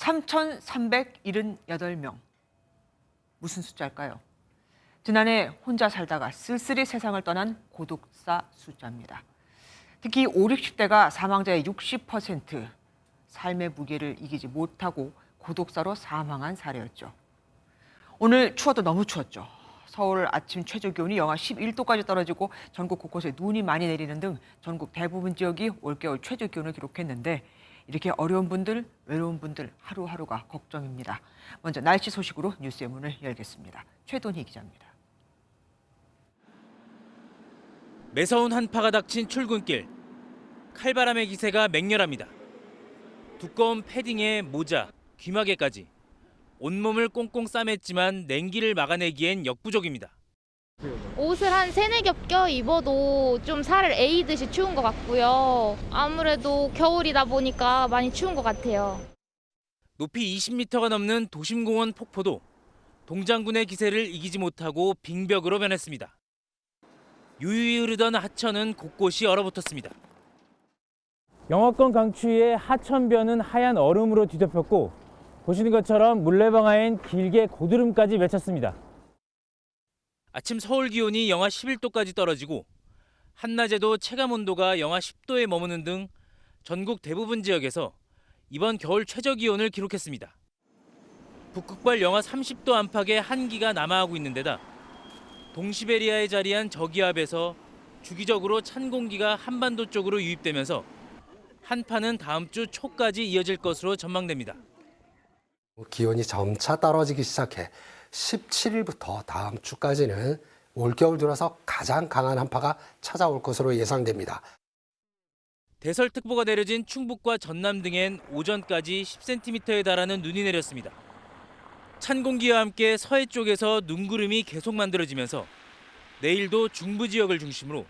3,378명. 무슨 숫자일까요? 지난해 혼자 살다가 쓸쓸히 세상을 떠난 고독사 숫자입니다. 특히 5, 60대가 사망자의 60%, 삶의 무게를 이기지 못하고 고독사로 사망한 사례였죠. 오늘 추워도 너무 추웠죠. 서울 아침 최저기온이 영하 11도까지 떨어지고 전국 곳곳에 눈이 많이 내리는 등 전국 대부분 지역이 올겨울 최저기온을 기록했는데 이렇게 어려운 분들, 외로운 분들 하루하루가 걱정입니다. 먼저 날씨 소식으로 뉴스의 문을 열겠습니다. 최돈희 기자입니다. 매서운 한파가 닥친 출근길. 칼바람의 기세가 맹렬합니다. 두꺼운 패딩에 모자, 귀마개까지. 온몸을 꽁꽁 싸맸지만 냉기를 막아내기엔 역부족입니다. 옷을 한 3-4겹 껴 입어도 좀 살을 에이듯이 추운 것 같고요. 아무래도 겨울이다 보니까 많이 추운 것 같아요. 높이 20m가 넘는 도심공원 폭포도 동장군의 기세를 이기지 못하고 빙벽으로 변했습니다. 유유히 흐르던 하천은 곳곳이 얼어붙었습니다. 영하권 강추위에 하천변은 하얀 얼음으로 뒤덮였고 보시는 것처럼 물레방아엔 길게 고드름까지 맺혔습니다. 아침 서울 기온이 영하 11도까지 떨어지고 한낮에도 체감온도가 영하 10도에 머무는 등 전국 대부분 지역에서 이번 겨울 최저 기온을 기록했습니다. 북극발 영하 30도 안팎의 한기가 남하하고 있는 데다 동시베리아에 자리한 저기압에서 주기적으로 찬 공기가 한반도 쪽으로 유입되면서 한파는 다음 주 초까지 이어질 것으로 전망됩니다. 기온이 점차 떨어지기 시작해 17일부터 다음 주까지는 올겨울 들어서 가장 강한 한파가 찾아올 것으로 예상됩니다. 대설특보가 내려진 충북과 전남 등엔 오전까지 10cm에 달하는 눈이 내렸습니다. 찬 공기와 함께 서해 쪽에서 눈구름이 계속 만들어지면서 내일도 중부 지역을 중심으로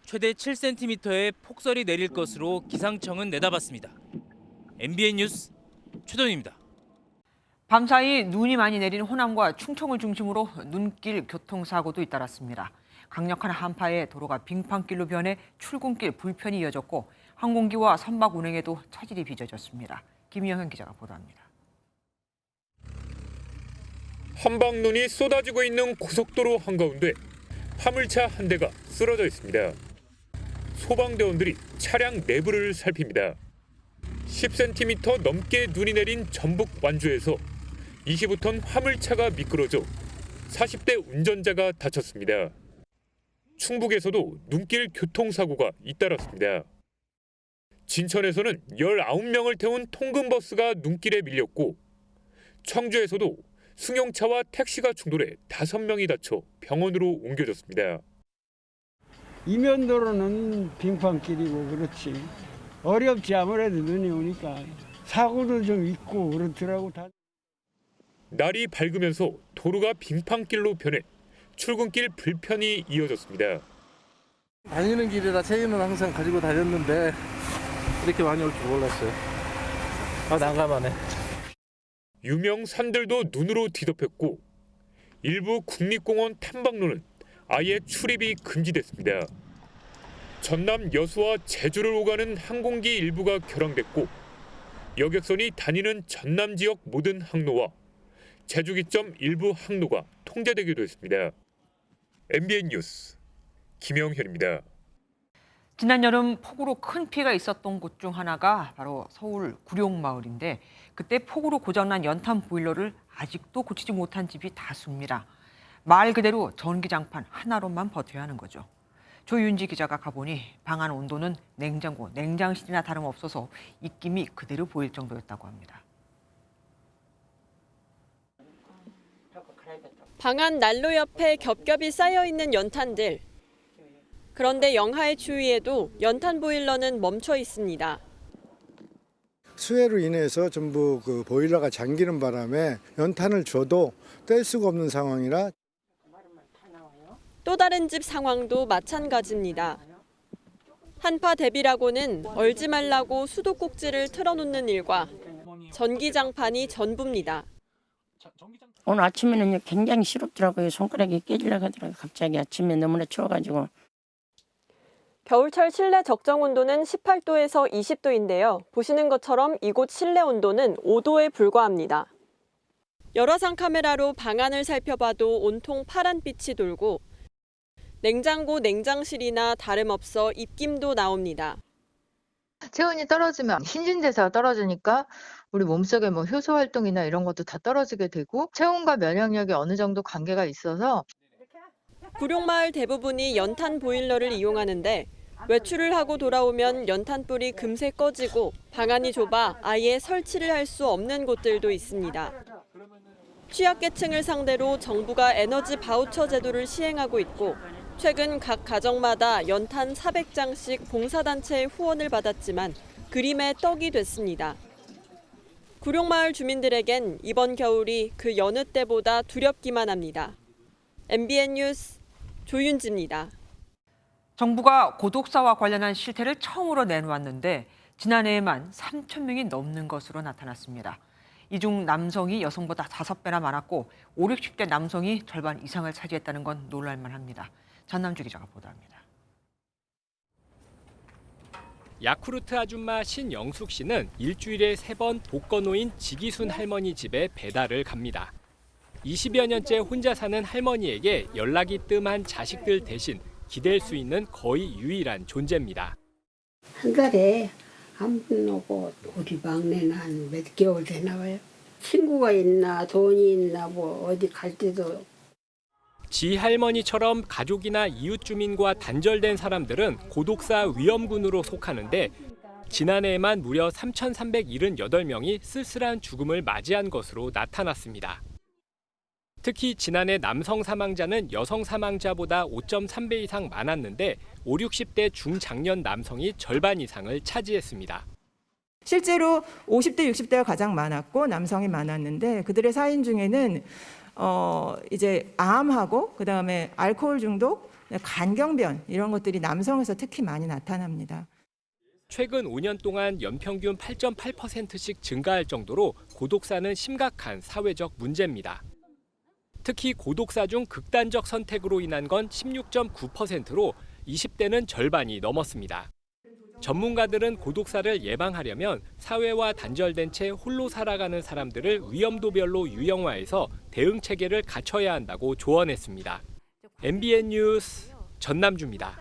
최대 7cm의 폭설이 내릴 것으로 기상청은 내다봤습니다. MBN 뉴스 최돈입니다. 밤사이 눈이 많이 내린 호남과 충청을 중심으로 눈길 교통사고도 잇따랐습니다. 강력한 한파에 도로가 빙판길로 변해 출근길 불편이 이어졌고 항공기와 선박 운행에도 차질이 빚어졌습니다. 김영현 기자가 보도합니다. 한방눈이 쏟아지고 있는 고속도로 한가운데 화물차 한 대가 쓰러져 있습니다. 소방대원들이 차량 내부를 살핍니다. 10cm 넘게 눈이 내린 전북 완주에서 25톤 화물차가 미끄러져 40대 운전자가 다쳤습니다. 충북에서도 눈길 교통사고가 잇따랐습니다. 진천에서는 19명을 태운 통근버스가 눈길에 밀렸고 청주에서도 승용차와 택시가 충돌해 5명이 다쳐 병원으로 옮겨졌습니다. 이면도로는 빙판길이고 그렇지. 어렵지 아무래도 눈이 오니까. 사고도 좀 있고 그렇더라고. 날이 밝으면서 도로가 빙판길로 변해 출근길 불편이 이어졌습니다. 다니는 길이라 체인은 항상 가지고 다녔는데 이렇게 많이 올 줄 몰랐어요. 난감하네. 유명 산들도 눈으로 뒤덮였고 일부 국립공원 탐방로는 아예 출입이 금지됐습니다. 전남 여수와 제주를 오가는 항공기 일부가 결항됐고 여객선이 다니는 전남 지역 모든 항로와 제주기점 일부 항로가 통제되기도 했습니다. MBN 뉴스 김영현입니다. 지난 여름 폭우로 큰 피해가 있었던 곳 중 하나가 바로 서울 구룡마을인데 그때 폭우로 고장난 연탄 보일러를 아직도 고치지 못한 집이 다수입니다. 말 그대로 전기장판 하나로만 버텨야 하는 거죠. 조윤지 기자가 가보니 방 안 온도는 냉장고, 냉장실이나 다름없어서 입김이 그대로 보일 정도였다고 합니다. 방 안 난로 옆에 겹겹이 쌓여있는 연탄들. 그런데 영하의 추위에도 연탄 보일러는 멈춰 있습니다. 수해로 인해서 전부 그 보일러가 잠기는 바람에 연탄을 줘도 뗄 수가 없는 상황이라. 또 다른 집 상황도 마찬가지입니다. 한파 대비라고는 얼지 말라고 수도꼭지를 틀어놓는 일과 전기장판이 전부입니다. 오늘 아침에는 굉장히 시렵더라고요. 손가락이 깨지려고 하더라고요. 갑자기 아침에 너무나 추워가지고. 겨울철 실내 적정 온도는 18도에서 20도인데요. 보시는 것처럼 이곳 실내 온도는 5도에 불과합니다. 열화상 카메라로 방안을 살펴봐도 온통 파란빛이 돌고 냉장고, 냉장실이나 다름없어 입김도 나옵니다. 체온이 떨어지면 신진대사가 떨어지니까 우리 몸속에 뭐 효소 활동이나 이런 것도 다 떨어지게 되고 체온과 면역력이 어느 정도 관계가 있어서 구룡마을 대부분이 연탄 보일러를 이용하는데 외출을 하고 돌아오면 연탄불이 금세 꺼지고 방안이 좁아 아예 설치를 할 수 없는 곳들도 있습니다. 취약계층을 상대로 정부가 에너지 바우처 제도를 시행하고 있고 최근 각 가정마다 연탄 400장씩 봉사단체의 후원을 받았지만 그림의 떡이 됐습니다. 구룡마을 주민들에겐 이번 겨울이 그 여느 때보다 두렵기만 합니다. MBN 뉴스 조윤지입니다. 정부가 고독사와 관련한 실태를 처음으로 내놓았는데 지난해에만 3천 명이 넘는 것으로 나타났습니다. 이 중 남성이 여성보다 5배나 많았고 5, 60대 남성이 절반 이상을 차지했다는 건 놀랄만 합니다. 전남주 기자가 보도합니다. 야쿠르트 아줌마 신영숙 씨는 일주일에 3번 복건호인 지기순 할머니 집에 배달을 갑니다. 20여 년째 혼자 사는 할머니에게 연락이 뜸한 자식들 대신 기댈 수 있는 거의 유일한 존재입니다. 한 달에 한 번 오고 우리 막내는 한 몇 개월 되나 봐요. 친구가 있나 돈이 있나 뭐 어디 갈 때도. 지 할머니처럼 가족이나 이웃 주민과 단절된 사람들은 고독사 위험군으로 속하는데 지난해에만 무려 3,378명이 쓸쓸한 죽음을 맞이한 것으로 나타났습니다. 특히 지난해 남성 사망자는 여성 사망자보다 5.3배 이상 많았는데 5, 60대 중장년 남성이 절반 이상을 차지했습니다. 실제로 50대, 60대가 가장 많았고 남성이 많았는데 그들의 사인 중에는 이제 암하고 그다음에 알코올 중독, 간경변 이런 것들이 남성에서 특히 많이 나타납니다. 최근 5년 동안 연평균 8.8%씩 증가할 정도로 고독사는 심각한 사회적 문제입니다. 특히 고독사 중 극단적 선택으로 인한 건 16.9%로 20대는 절반이 넘었습니다. 전문가들은 고독사를 예방하려면 사회와 단절된 채 홀로 살아가는 사람들을 위험도별로 유형화해서 대응 체계를 갖춰야 한다고 조언했습니다. MBN 뉴스 전남주입니다.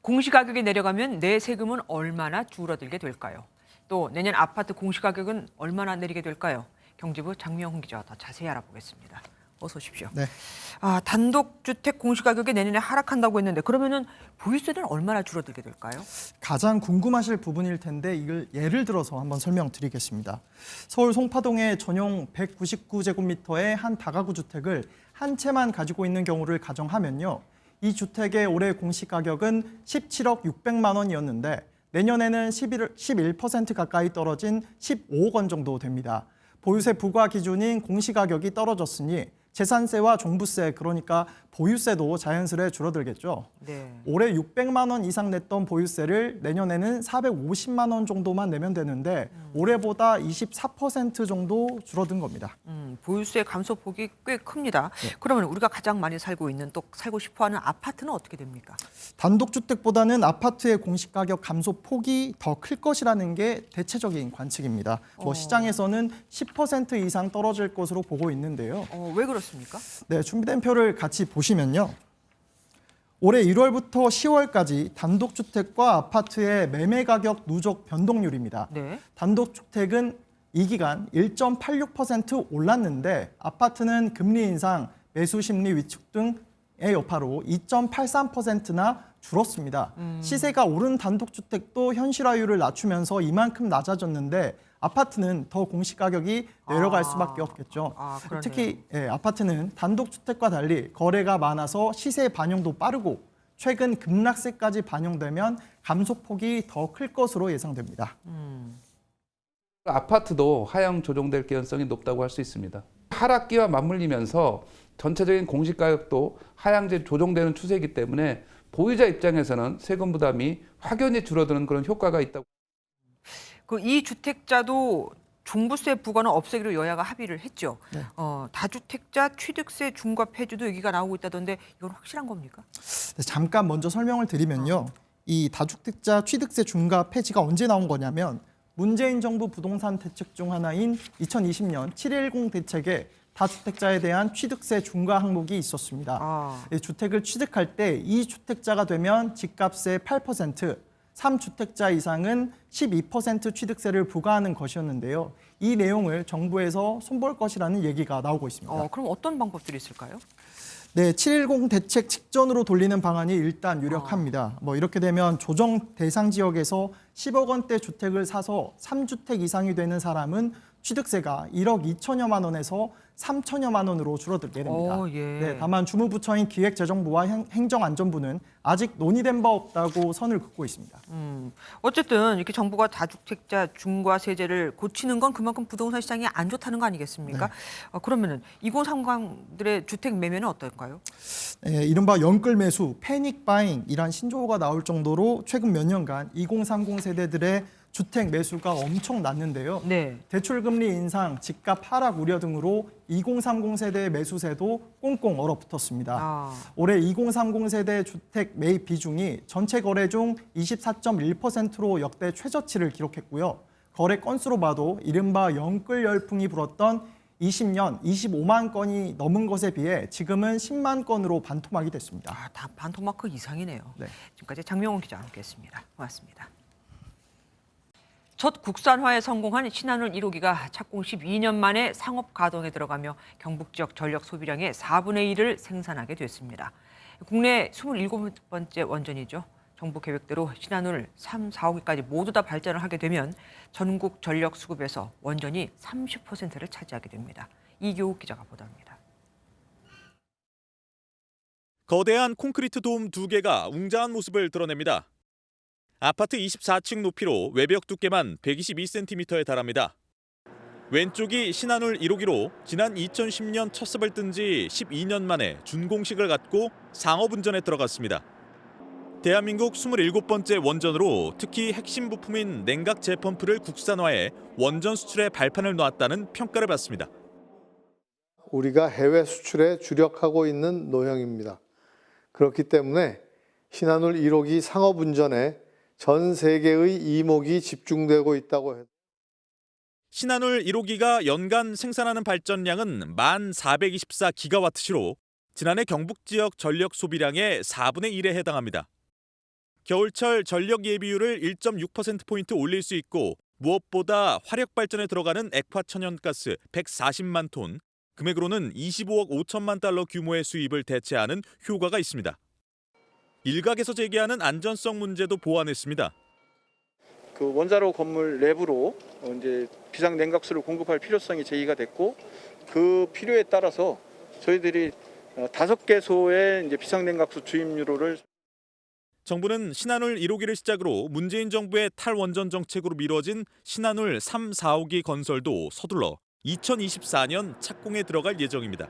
공시가격이 내려가면 내 세금은 얼마나 줄어들게 될까요? 또 내년 아파트 공시가격은 얼마나 내리게 될까요? 경제부 장미영 기자와 더 자세히 알아보겠습니다. 어서 오십시오. 네. 단독주택 공시가격이 내년에 하락한다고 했는데 그러면은 보유세는 얼마나 줄어들게 될까요? 가장 궁금하실 부분일 텐데 이걸 예를 들어서 한번 설명드리겠습니다. 서울 송파동의 전용 199제곱미터의 한 다가구 주택을 한 채만 가지고 있는 경우를 가정하면요. 이 주택의 올해 공시가격은 17억 600만 원이었는데 내년에는 11% 가까이 떨어진 15억 원 정도 됩니다. 보유세 부과 기준인 공시가격이 떨어졌으니 재산세와 종부세, 그러니까 보유세도 자연스레 줄어들겠죠. 네. 올해 600만 원 이상 냈던 보유세를 내년에는 450만 원 정도만 내면 되는데 올해보다 24% 정도 줄어든 겁니다. 보유세 감소폭이 꽤 큽니다. 네. 그러면 우리가 가장 많이 살고 있는 또 살고 싶어하는 아파트는 어떻게 됩니까? 단독주택보다는 아파트의 공시가격 감소폭이 더 클 것이라는 게 대체적인 관측입니다. 시장에서는 10% 이상 떨어질 것으로 보고 있는데요. 왜 그렇습니까? 네, 준비된 표를 같이 보시면요. 올해 1월부터 10월까지 단독주택과 아파트의 매매가격 누적 변동률입니다. 네. 단독주택은 이 기간 1.86% 올랐는데 아파트는 금리 인상, 매수 심리 위축 등의 여파로 2.83%나 줄었습니다. 시세가 오른 단독주택도 현실화율을 낮추면서 이만큼 낮아졌는데 아파트는 더 공시가격이 내려갈 수밖에 없겠죠. 특히 아파트는 단독주택과 달리 거래가 많아서 시세 반영도 빠르고 최근 급락세까지 반영되면 감소폭이 더 클 것으로 예상됩니다. 아파트도 하향 조정될 가능성이 높다고 할 수 있습니다. 하락기와 맞물리면서 전체적인 공시가격도 하향 조정되는 추세이기 때문에 보유자 입장에서는 세금 부담이 확연히 줄어드는 그런 효과가 있다고. 이 주택자도 종부세 부과는 없애기로 여야가 합의를 했죠. 네. 다주택자 취득세 중과 폐지도 얘기가 나오고 있다던데 이건 확실한 겁니까? 네, 잠깐 먼저 설명을 드리면요. 이 다주택자 취득세 중과 폐지가 언제 나온 거냐면 문재인 정부 부동산 대책 중 하나인 2020년 710 대책에 다주택자에 대한 취득세 중과 항목이 있었습니다. 주택을 취득할 때 2주택자가 되면 집값의 8%, 3주택자 이상은 12% 취득세를 부과하는 것이었는데요. 이 내용을 정부에서 손볼 것이라는 얘기가 나오고 있습니다. 그럼 어떤 방법들이 있을까요? 네, 710 대책 직전으로 돌리는 방안이 일단 유력합니다. 이렇게 되면 조정 대상 지역에서 10억 원대 주택을 사서 3주택 이상이 되는 사람은 취득세가 1억 2천여만 원에서 3천여만 원으로 줄어들게 됩니다. 네, 다만 주무부처인 기획재정부와 행정안전부는 아직 논의된 바 없다고 선을 긋고 있습니다. 어쨌든 이렇게 정부가 다주택자 중과 세제를 고치는 건 그만큼 부동산 시장이 안 좋다는 거 아니겠습니까? 네. 그러면은 2030들의 주택 매매는 어떨까요? 네, 이른바 영끌 매수, 패닉 바잉이란 신조어가 나올 정도로 최근 몇 년간 2030 세대들의 주택 매수가 엄청 났는데요. 네. 대출금리 인상, 집값 하락 우려 등으로 2030 세대의 매수세도 꽁꽁 얼어붙었습니다. 올해 2030 세대 주택 매입 비중이 전체 거래 중 24.1%로 역대 최저치를 기록했고요. 거래 건수로 봐도 이른바 영끌 열풍이 불었던 20년 25만 건이 넘은 것에 비해 지금은 10만 건으로 반토막이 됐습니다. 다 반토막 그 이상이네요. 네. 지금까지 장명훈 기자와 함께했습니다. 고맙습니다. 첫 국산화에 성공한 신한울 1호기가 착공 12년 만에 상업 가동에 들어가며 경북 지역 전력 소비량의 4분의 1을 생산하게 됐습니다. 국내 27번째 원전이죠. 정부 계획대로 신한울 3, 4호기까지 모두 다 발전을 하게 되면 전국 전력 수급에서 원전이 30%를 차지하게 됩니다. 이교욱 기자가 보도합니다. 거대한 콘크리트 돔 2개가 웅장한 모습을 드러냅니다. 아파트 24층 높이로 외벽 두께만 122cm에 달합니다. 왼쪽이 신한울 1호기로 지난 2010년 첫 습을 뜬 지 12년 만에 준공식을 갖고 상업운전에 들어갔습니다. 대한민국 27번째 원전으로 특히 핵심 부품인 냉각 재펌프를 국산화해 원전 수출에 발판을 놓았다는 평가를 받습니다. 우리가 해외 수출에 주력하고 있는 노형입니다. 그렇기 때문에 신한울 1호기 상업운전에 전 세계의 이목이 집중되고 있다고 해요. 신한울 1호기가 연간 생산하는 발전량은 1,424기가와트시로 지난해 경북 지역 전력 소비량의 4분의 1에 해당합니다. 겨울철 전력 예비율을 1.6%포인트 올릴 수 있고 무엇보다 화력 발전에 들어가는 액화 천연가스 140만 톤, 금액으로는 25억 5천만 달러 규모의 수입을 대체하는 효과가 있습니다. 일각에서 제기하는 안전성 문제도 보완했습니다. 그 원자로 건물 내부로 이제 비상 냉각수를 공급할 필요성이 제기가 됐고 그 필요에 따라서 저희들이 5개소의 이제 비상 냉각수 주입률을 정부는 신한울 1호기를 시작으로 문재인 정부의 탈원전 정책으로 미뤄진 신한울 3, 4호기 건설도 서둘러 2024년 착공에 들어갈 예정입니다.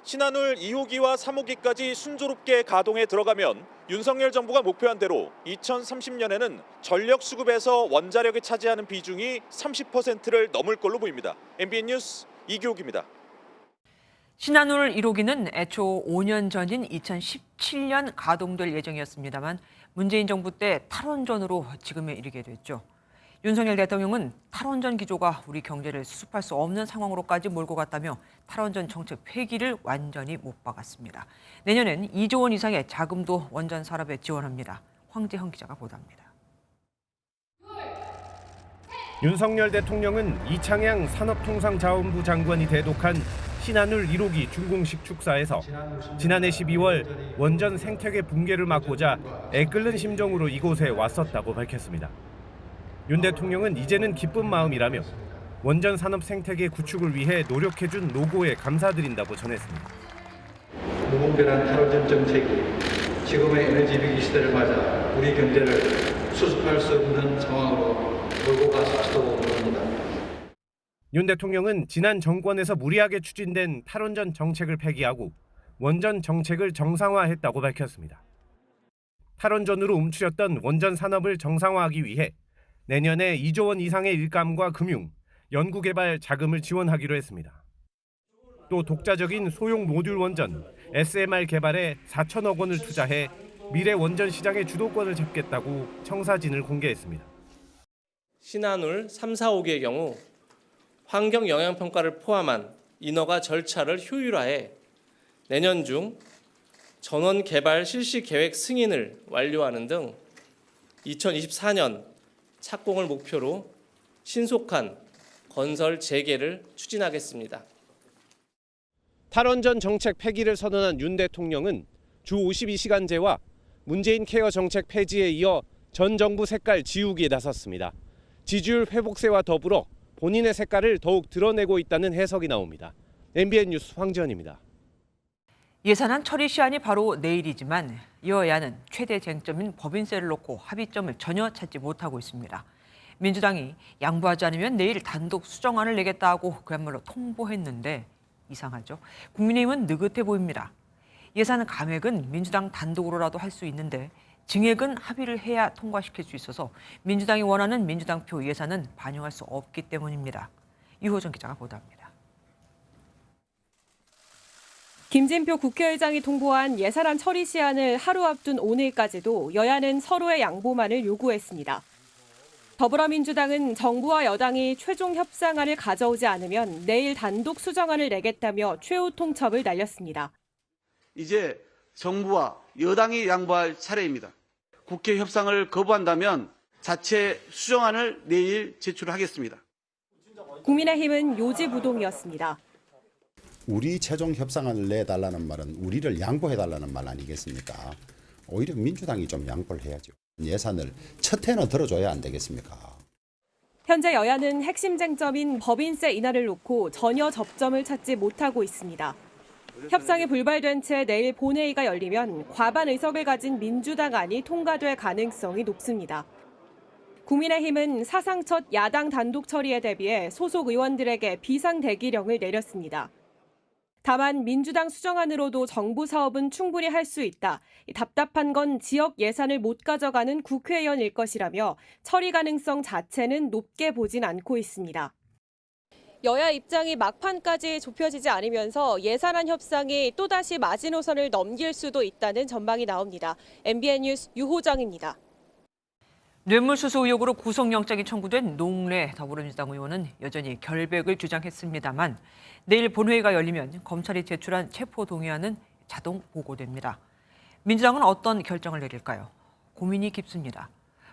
신한울 2호기와 3호기까지 순조롭게 가동에 들어가면 윤석열 정부가 목표한 대로 2030년에는 전력 수급에서 원자력이 차지하는 비중이 30%를 넘을 걸로 보입니다. MBN 뉴스 이교욱입니다. 신한울 1호기는 애초 5년 전인 2017년 가동될 예정이었습니다만 문재인 정부 때 탈원전으로 지금에 이르게 됐죠. 윤석열 대통령은 탈원전 기조가 우리 경제를 수습할 수 없는 상황으로까지 몰고 갔다며 탈원전 정책 폐기를 완전히 못 박았습니다. 내년엔 2조 원 이상의 자금도 원전 산업에 지원합니다. 황재형 기자가 보도합니다. 윤석열 대통령은 이창양 산업통상자원부 장관이 대독한 신한울 1호기 준공식 축사에서 지난해 12월 원전 생태계 붕괴를 막고자 애끓는 심정으로 이곳에 왔었다고 밝혔습니다. 윤 대통령은 이제는 기쁜 마음이라며 원전 산업 생태계 구축을 위해 노력해준 노고에 감사드린다고 전했습니다. 무분별한 탈원전 정책이 지금의 에너지 위기 시대를 맞아 우리 경제를 수습할 수 없는 상황으로 몰고 갔을지도 모릅니다. 윤 대통령은 지난 정권에서 무리하게 추진된 탈원전 정책을 폐기하고 원전 정책을 정상화했다고 밝혔습니다. 탈원전으로 움츠렸던 원전 산업을 정상화하기 위해 내년에 2조 원 이상의 일감과 금융, 연구개발 자금을 지원하기로 했습니다. 또 독자적인 소형 모듈 원전 SMR 개발에 4천억 원을 투자해 미래 원전 시장의 주도권을 잡겠다고 청사진을 공개했습니다. 신한울 3, 4호기의 경우 환경 영향 평가를 포함한 인허가 절차를 효율화해 내년 중 전원 개발 실시 계획 승인을 완료하는 등 2024년 착공을 목표로 신속한 건설 재개를 추진하겠습니다. 탈원전 정책 폐기를 선언한 윤 대통령은 주 52시간제와 문재인 케어 정책 폐지에 이어 전 정부 색깔 지우기에 나섰습니다. 지지율 회복세와 더불어 본인의 색깔을 더욱 드러내고 있다는 해석이 나옵니다. MBN 뉴스 황지연입니다. 예산안 처리 시한이 바로 내일이지만 여야는 최대 쟁점인 법인세를 놓고 합의점을 전혀 찾지 못하고 있습니다. 민주당이 양보하지 않으면 내일 단독 수정안을 내겠다고 그야말로 통보했는데 이상하죠. 국민의힘은 느긋해 보입니다. 예산 감액은 민주당 단독으로라도 할 수 있는데 증액은 합의를 해야 통과시킬 수 있어서 민주당이 원하는 민주당 표 예산은 반영할 수 없기 때문입니다. 유호정 기자가 보도합니다. 김진표 국회의장이 통보한 예산안 처리 시한을 하루 앞둔 오늘까지도 여야는 서로의 양보만을 요구했습니다. 더불어민주당은 정부와 여당이 최종 협상안을 가져오지 않으면 내일 단독 수정안을 내겠다며 최후 통첩을 날렸습니다. 이제 정부와 여당이 양보할 차례입니다. 국회 협상을 거부한다면 자체 수정안을 내일 제출하겠습니다. 국민의힘은 요지부동이었습니다. 우리 최종 협상안을 내달라는 말은 우리를 양보해달라는 말 아니겠습니까? 오히려 민주당이 좀 양보를 해야죠. 예산을 첫 해는 들어줘야 안 되겠습니까? 현재 여야는 핵심 쟁점인 법인세 인하를 놓고 전혀 접점을 찾지 못하고 있습니다. 협상이 불발된 채 내일 본회의가 열리면 과반 의석을 가진 민주당 안이 통과될 가능성이 높습니다. 국민의힘은 사상 첫 야당 단독 처리에 대비해 소속 의원들에게 비상대기령을 내렸습니다. 다만 민주당 수정안으로도 정부 사업은 충분히 할 수 있다. 답답한 건 지역 예산을 못 가져가는 국회의원일 것이라며 처리 가능성 자체는 높게 보진 않고 있습니다. 여야 입장이 막판까지 좁혀지지 않으면서 예산안 협상이 또다시 마지노선을 넘길 수도 있다는 전망이 나옵니다. MBN 뉴스 유호정입니다. 뇌물수수 의혹으로 구속영장이 청구된 노웅래 더불어민주당 의원은 여전히 결백을 주장했습니다만 내일 본회의가 열리면 검찰이 제출한 체포동의안은 자동 보고됩니다. 민주당은 어떤 결정을 내릴까요? 고민이 깊습니다.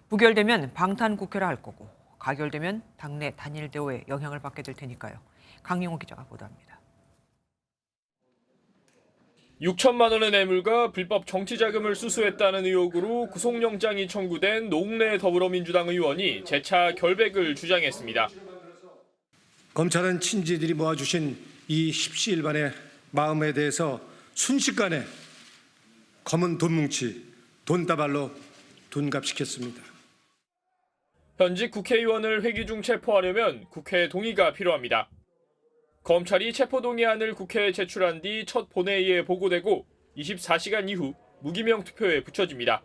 부결되면 방탄국회라 할 거고 가결되면 당내 단일 대우에 영향을 받게 될 테니까요. 강영호 기자가 보도합니다. 6천만 원의 뇌물과 불법 정치자금을 수수했다는 의혹으로 구속영장이 청구된 노웅래 더불어민주당 의원이 재차 결백을 주장했습니다. 검찰은 친지들이 모아주신 이 십시일반의 마음에 대해서 순식간에 검은 돈뭉치, 돈다발로 둔갑시켰습니다. 현직 국회의원을 회기 중 체포하려면 국회 동의가 필요합니다. 검찰이 체포동의안을 국회에 제출한 뒤 첫 본회의에 보고되고 24시간 이후 무기명 투표에 붙여집니다.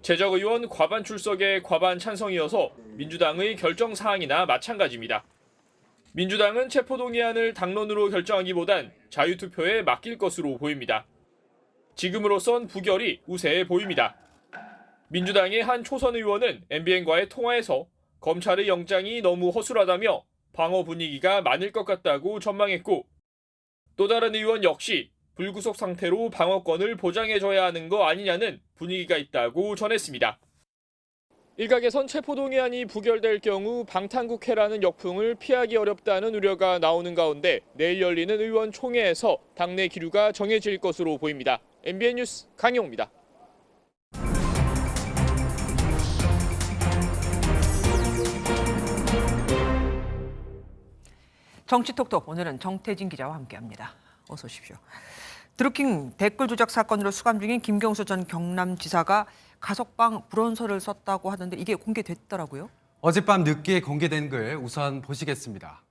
재적 의원 과반 출석에 과반 찬성이어서 민주당의 결정 사항이나 마찬가지입니다. 민주당은 체포동의안을 당론으로 결정하기보단 자유투표에 맡길 것으로 보입니다. 지금으로선 부결이 우세해 보입니다. 민주당의 한 초선 의원은 MBN과의 통화에서 검찰의 영장이 너무 허술하다며 방어 분위기가 많을 것 같다고 전망했고 또 다른 의원 역시 불구속 상태로 방어권을 보장해줘야 하는 거 아니냐는 분위기가 있다고 전했습니다. 일각에선 체포동의안이 부결될 경우 방탄국회라는 역풍을 피하기 어렵다는 우려가 나오는 가운데 내일 열리는 의원 총회에서 당내 기류가 정해질 것으로 보입니다. MBN 뉴스 강용호입니다. 정치톡톡 오늘은 정태진 기자와 함께합니다. 어서 오십시오. 드루킹 댓글 조작 사건으로 수감 중인 김경수 전 경남지사가 가석방 불원서를 썼다고 하던데 이게 공개됐더라고요. 어젯밤 늦게 공개된 글 우선 보시겠습니다.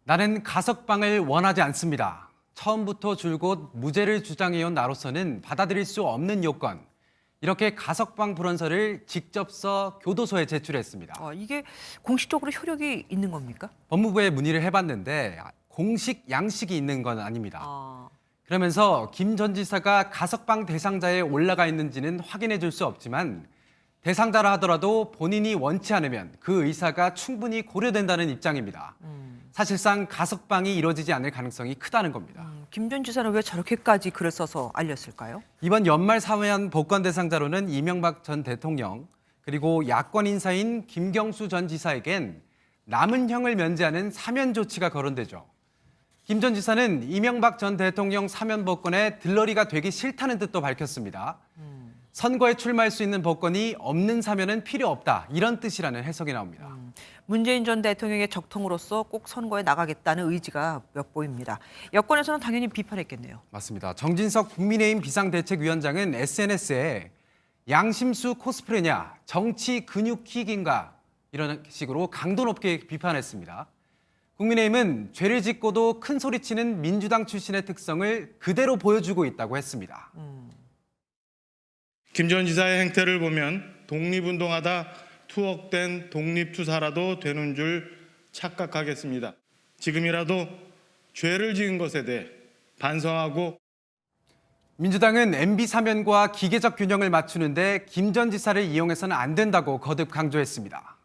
나는 가석방을 원하지 않습니다. 처음부터 줄곧 무죄를 주장해온 나로서는 받아들일 수 없는 요건. 이렇게 가석방 불원서를 직접 써 교도소에 제출했습니다. 이게 공식적으로 효력이 있는 겁니까? 법무부에 문의를 해봤는데 공식 양식이 있는 건 아닙니다. 그러면서 김 전 지사가 가석방 대상자에 올라가 있는지는 확인해 줄 수 없지만 대상자라 하더라도 본인이 원치 않으면 그 의사가 충분히 고려된다는 입장입니다. 사실상 가석방이 이루어지지 않을 가능성이 크다는 겁니다. 김 전 지사는 왜 저렇게까지 글을 써서 알렸을까요? 이번 연말 사면 복권 대상자로는 이명박 전 대통령 그리고 야권 인사인 김경수 전 지사에겐 남은 형을 면제하는 사면 조치가 거론되죠. 김 전 지사는 이명박 전 대통령 사면 복권에 들러리가 되기 싫다는 뜻도 밝혔습니다. 선거에 출마할 수 있는 복권이 없는 사면은 필요 없다 이런 뜻이라는 해석이 나옵니다. 문재인 전 대통령의 적통으로서 꼭 선거에 나가겠다는 의지가 엿보입니다. 여권에서는 당연히 비판했겠네요. 맞습니다. 정진석 국민의힘 비상대책위원장은 SNS에 양심수 코스프레냐, 정치 근육 킥인가 이런 식으로 강도 높게 비판했습니다. 국민의힘은 죄를 짓고도 큰 소리치는 민주당 출신의 특성을 그대로 보여주고 있다고 했습니다. 김 전 지사의 행태를 보면 독립운동하다 투옥된 독립투사라도 되는 줄 착각하겠습니다. 지금이라도 죄를 지은 것에 대해 반성하고 민주당은 MB 사면과 기계적 균형을 맞추는데 김 전 지사를 이용해서는 안 된다고 거듭 강조했습니다.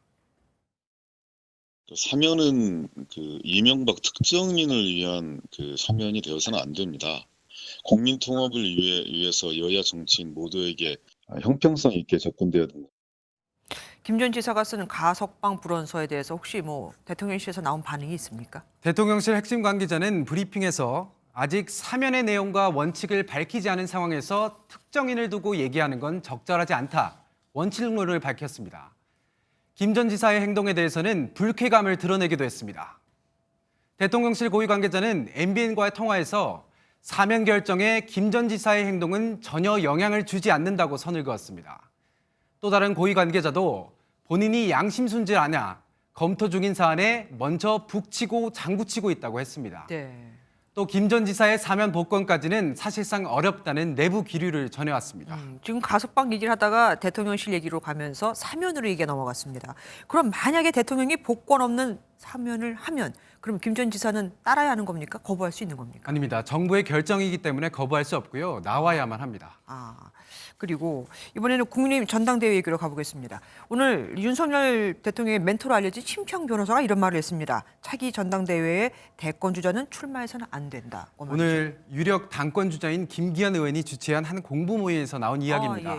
사면은 이명박 특정인을 위한 사면이 되어서는 안 됩니다. 국민 통합을 위해서 여야 정치인 모두에게 형평성 있게 접근되어야 된다. 김 전 지사가 쓴 가석방 불원서에 대해서 혹시 대통령실에서 나온 반응이 있습니까? 대통령실 핵심 관계자는 브리핑에서 아직 사면의 내용과 원칙을 밝히지 않은 상황에서 특정인을 두고 얘기하는 건 적절하지 않다. 원칙론을 밝혔습니다. 김 전 지사의 행동에 대해서는 불쾌감을 드러내기도 했습니다. 대통령실 고위 관계자는 MBN과의 통화에서 사면 결정에 김 전 지사의 행동은 전혀 영향을 주지 않는다고 선을 그었습니다. 또 다른 고위 관계자도 본인이 양심 순진하냐 검토 중인 사안에 먼저 북치고 장구치고 있다고 했습니다. 또 김 전 지사의 사면 복권까지는 사실상 어렵다는 내부 기류를 전해왔습니다. 지금 가석방 얘기를 하다가 대통령실 얘기로 가면서 사면으로 얘기가 넘어갔습니다. 그럼 만약에 대통령이 복권 없는 사면을 하면 그럼 김 전 지사는 따라야 하는 겁니까? 거부할 수 있는 겁니까? 아닙니다. 정부의 결정이기 때문에 거부할 수 없고요. 나와야만 합니다. 그리고 이번에는 국민의힘 전당대회 얘기로 가보겠습니다. 오늘 윤석열 대통령의 멘토로 알려진 심평 변호사가 이런 말을 했습니다. 차기 전당대회에 대권 주자는 출마해서는 안 된다. 오늘 유력 당권 주자인 김기현 의원이 주최한 한 공부 모임에서 나온 이야기입니다.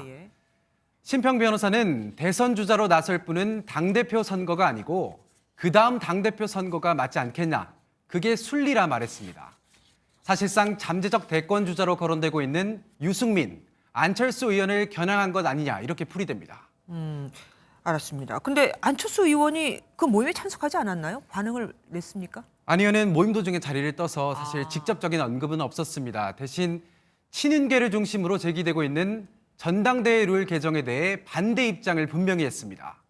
심평 변호사는 대선 주자로 나설 분은 당대표 선거가 아니고 그 다음 당대표 선거가 맞지 않겠냐. 그게 순리라 말했습니다. 사실상 잠재적 대권 주자로 거론되고 있는 유승민, 안철수 의원을 겨냥한 것 아니냐 이렇게 풀이됩니다. 알았습니다. 근데 안철수 의원이 그 모임에 참석하지 않았나요? 반응을 냈습니까? 안 의원은 모임 도중에 자리를 떠서 사실 직접적인 언급은 없었습니다. 대신 친윤계를 중심으로 제기되고 있는 전당대회 룰 개정에 대해 반대 입장을 분명히 했습니다.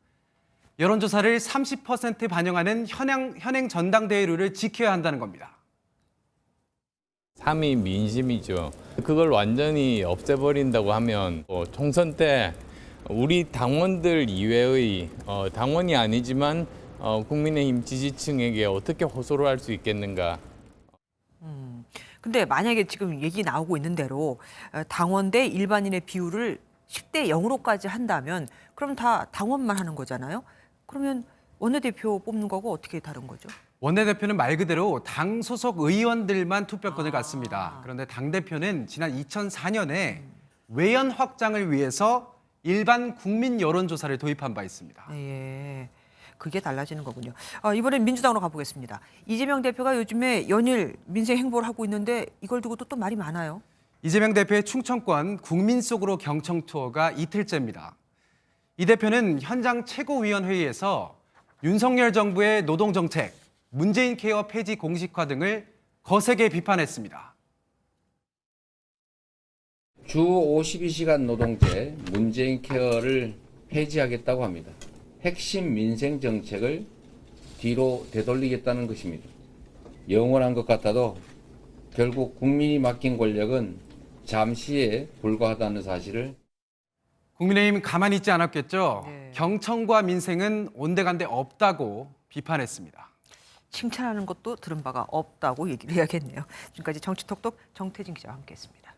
여론조사를 30% 반영하는 현행 전당대회 룰을 지켜야 한다는 겁니다. 3위 민심이죠. 그걸 완전히 없애버린다고 하면 총선 때 우리 당원들 이외의 당원이 아니지만 국민의힘 지지층에게 어떻게 호소를 할 수 있겠는가. 근데 만약에 지금 얘기 나오고 있는 대로 당원 대 일반인의 비율을 10대 0으로까지 한다면 그럼 다 당원만 하는 거잖아요. 그러면 원내대표 뽑는 거고 어떻게 다른 거죠? 원내대표는 말 그대로 당 소속 의원들만 투표권을 갖습니다. 그런데 당대표는 지난 2004년에 외연 확장을 위해서 일반 국민 여론조사를 도입한 바 있습니다. 그게 달라지는 거군요. 이번엔 민주당으로 가보겠습니다. 이재명 대표가 요즘에 연일 민생 행보를 하고 있는데 이걸 두고도 또 말이 많아요. 이재명 대표의 충청권 국민 속으로 경청 투어가 이틀째입니다. 이 대표는 현장 최고위원회의에서 윤석열 정부의 노동정책, 문재인 케어 폐지 공식화 등을 거세게 비판했습니다. 주 52시간 노동제 문재인 케어를 폐지하겠다고 합니다. 핵심 민생 정책을 뒤로 되돌리겠다는 것입니다. 영원한 것 같아도 결국 국민이 맡긴 권력은 잠시에 불과하다는 사실을. 국민의힘 가만히 있지 않았겠죠. 경청과 민생은 온데간데 없다고 비판했습니다. 칭찬하는 것도 들은 바가 없다고 얘기를 해야겠네요. 지금까지 정치톡톡 정태진 기자와 함께했습니다.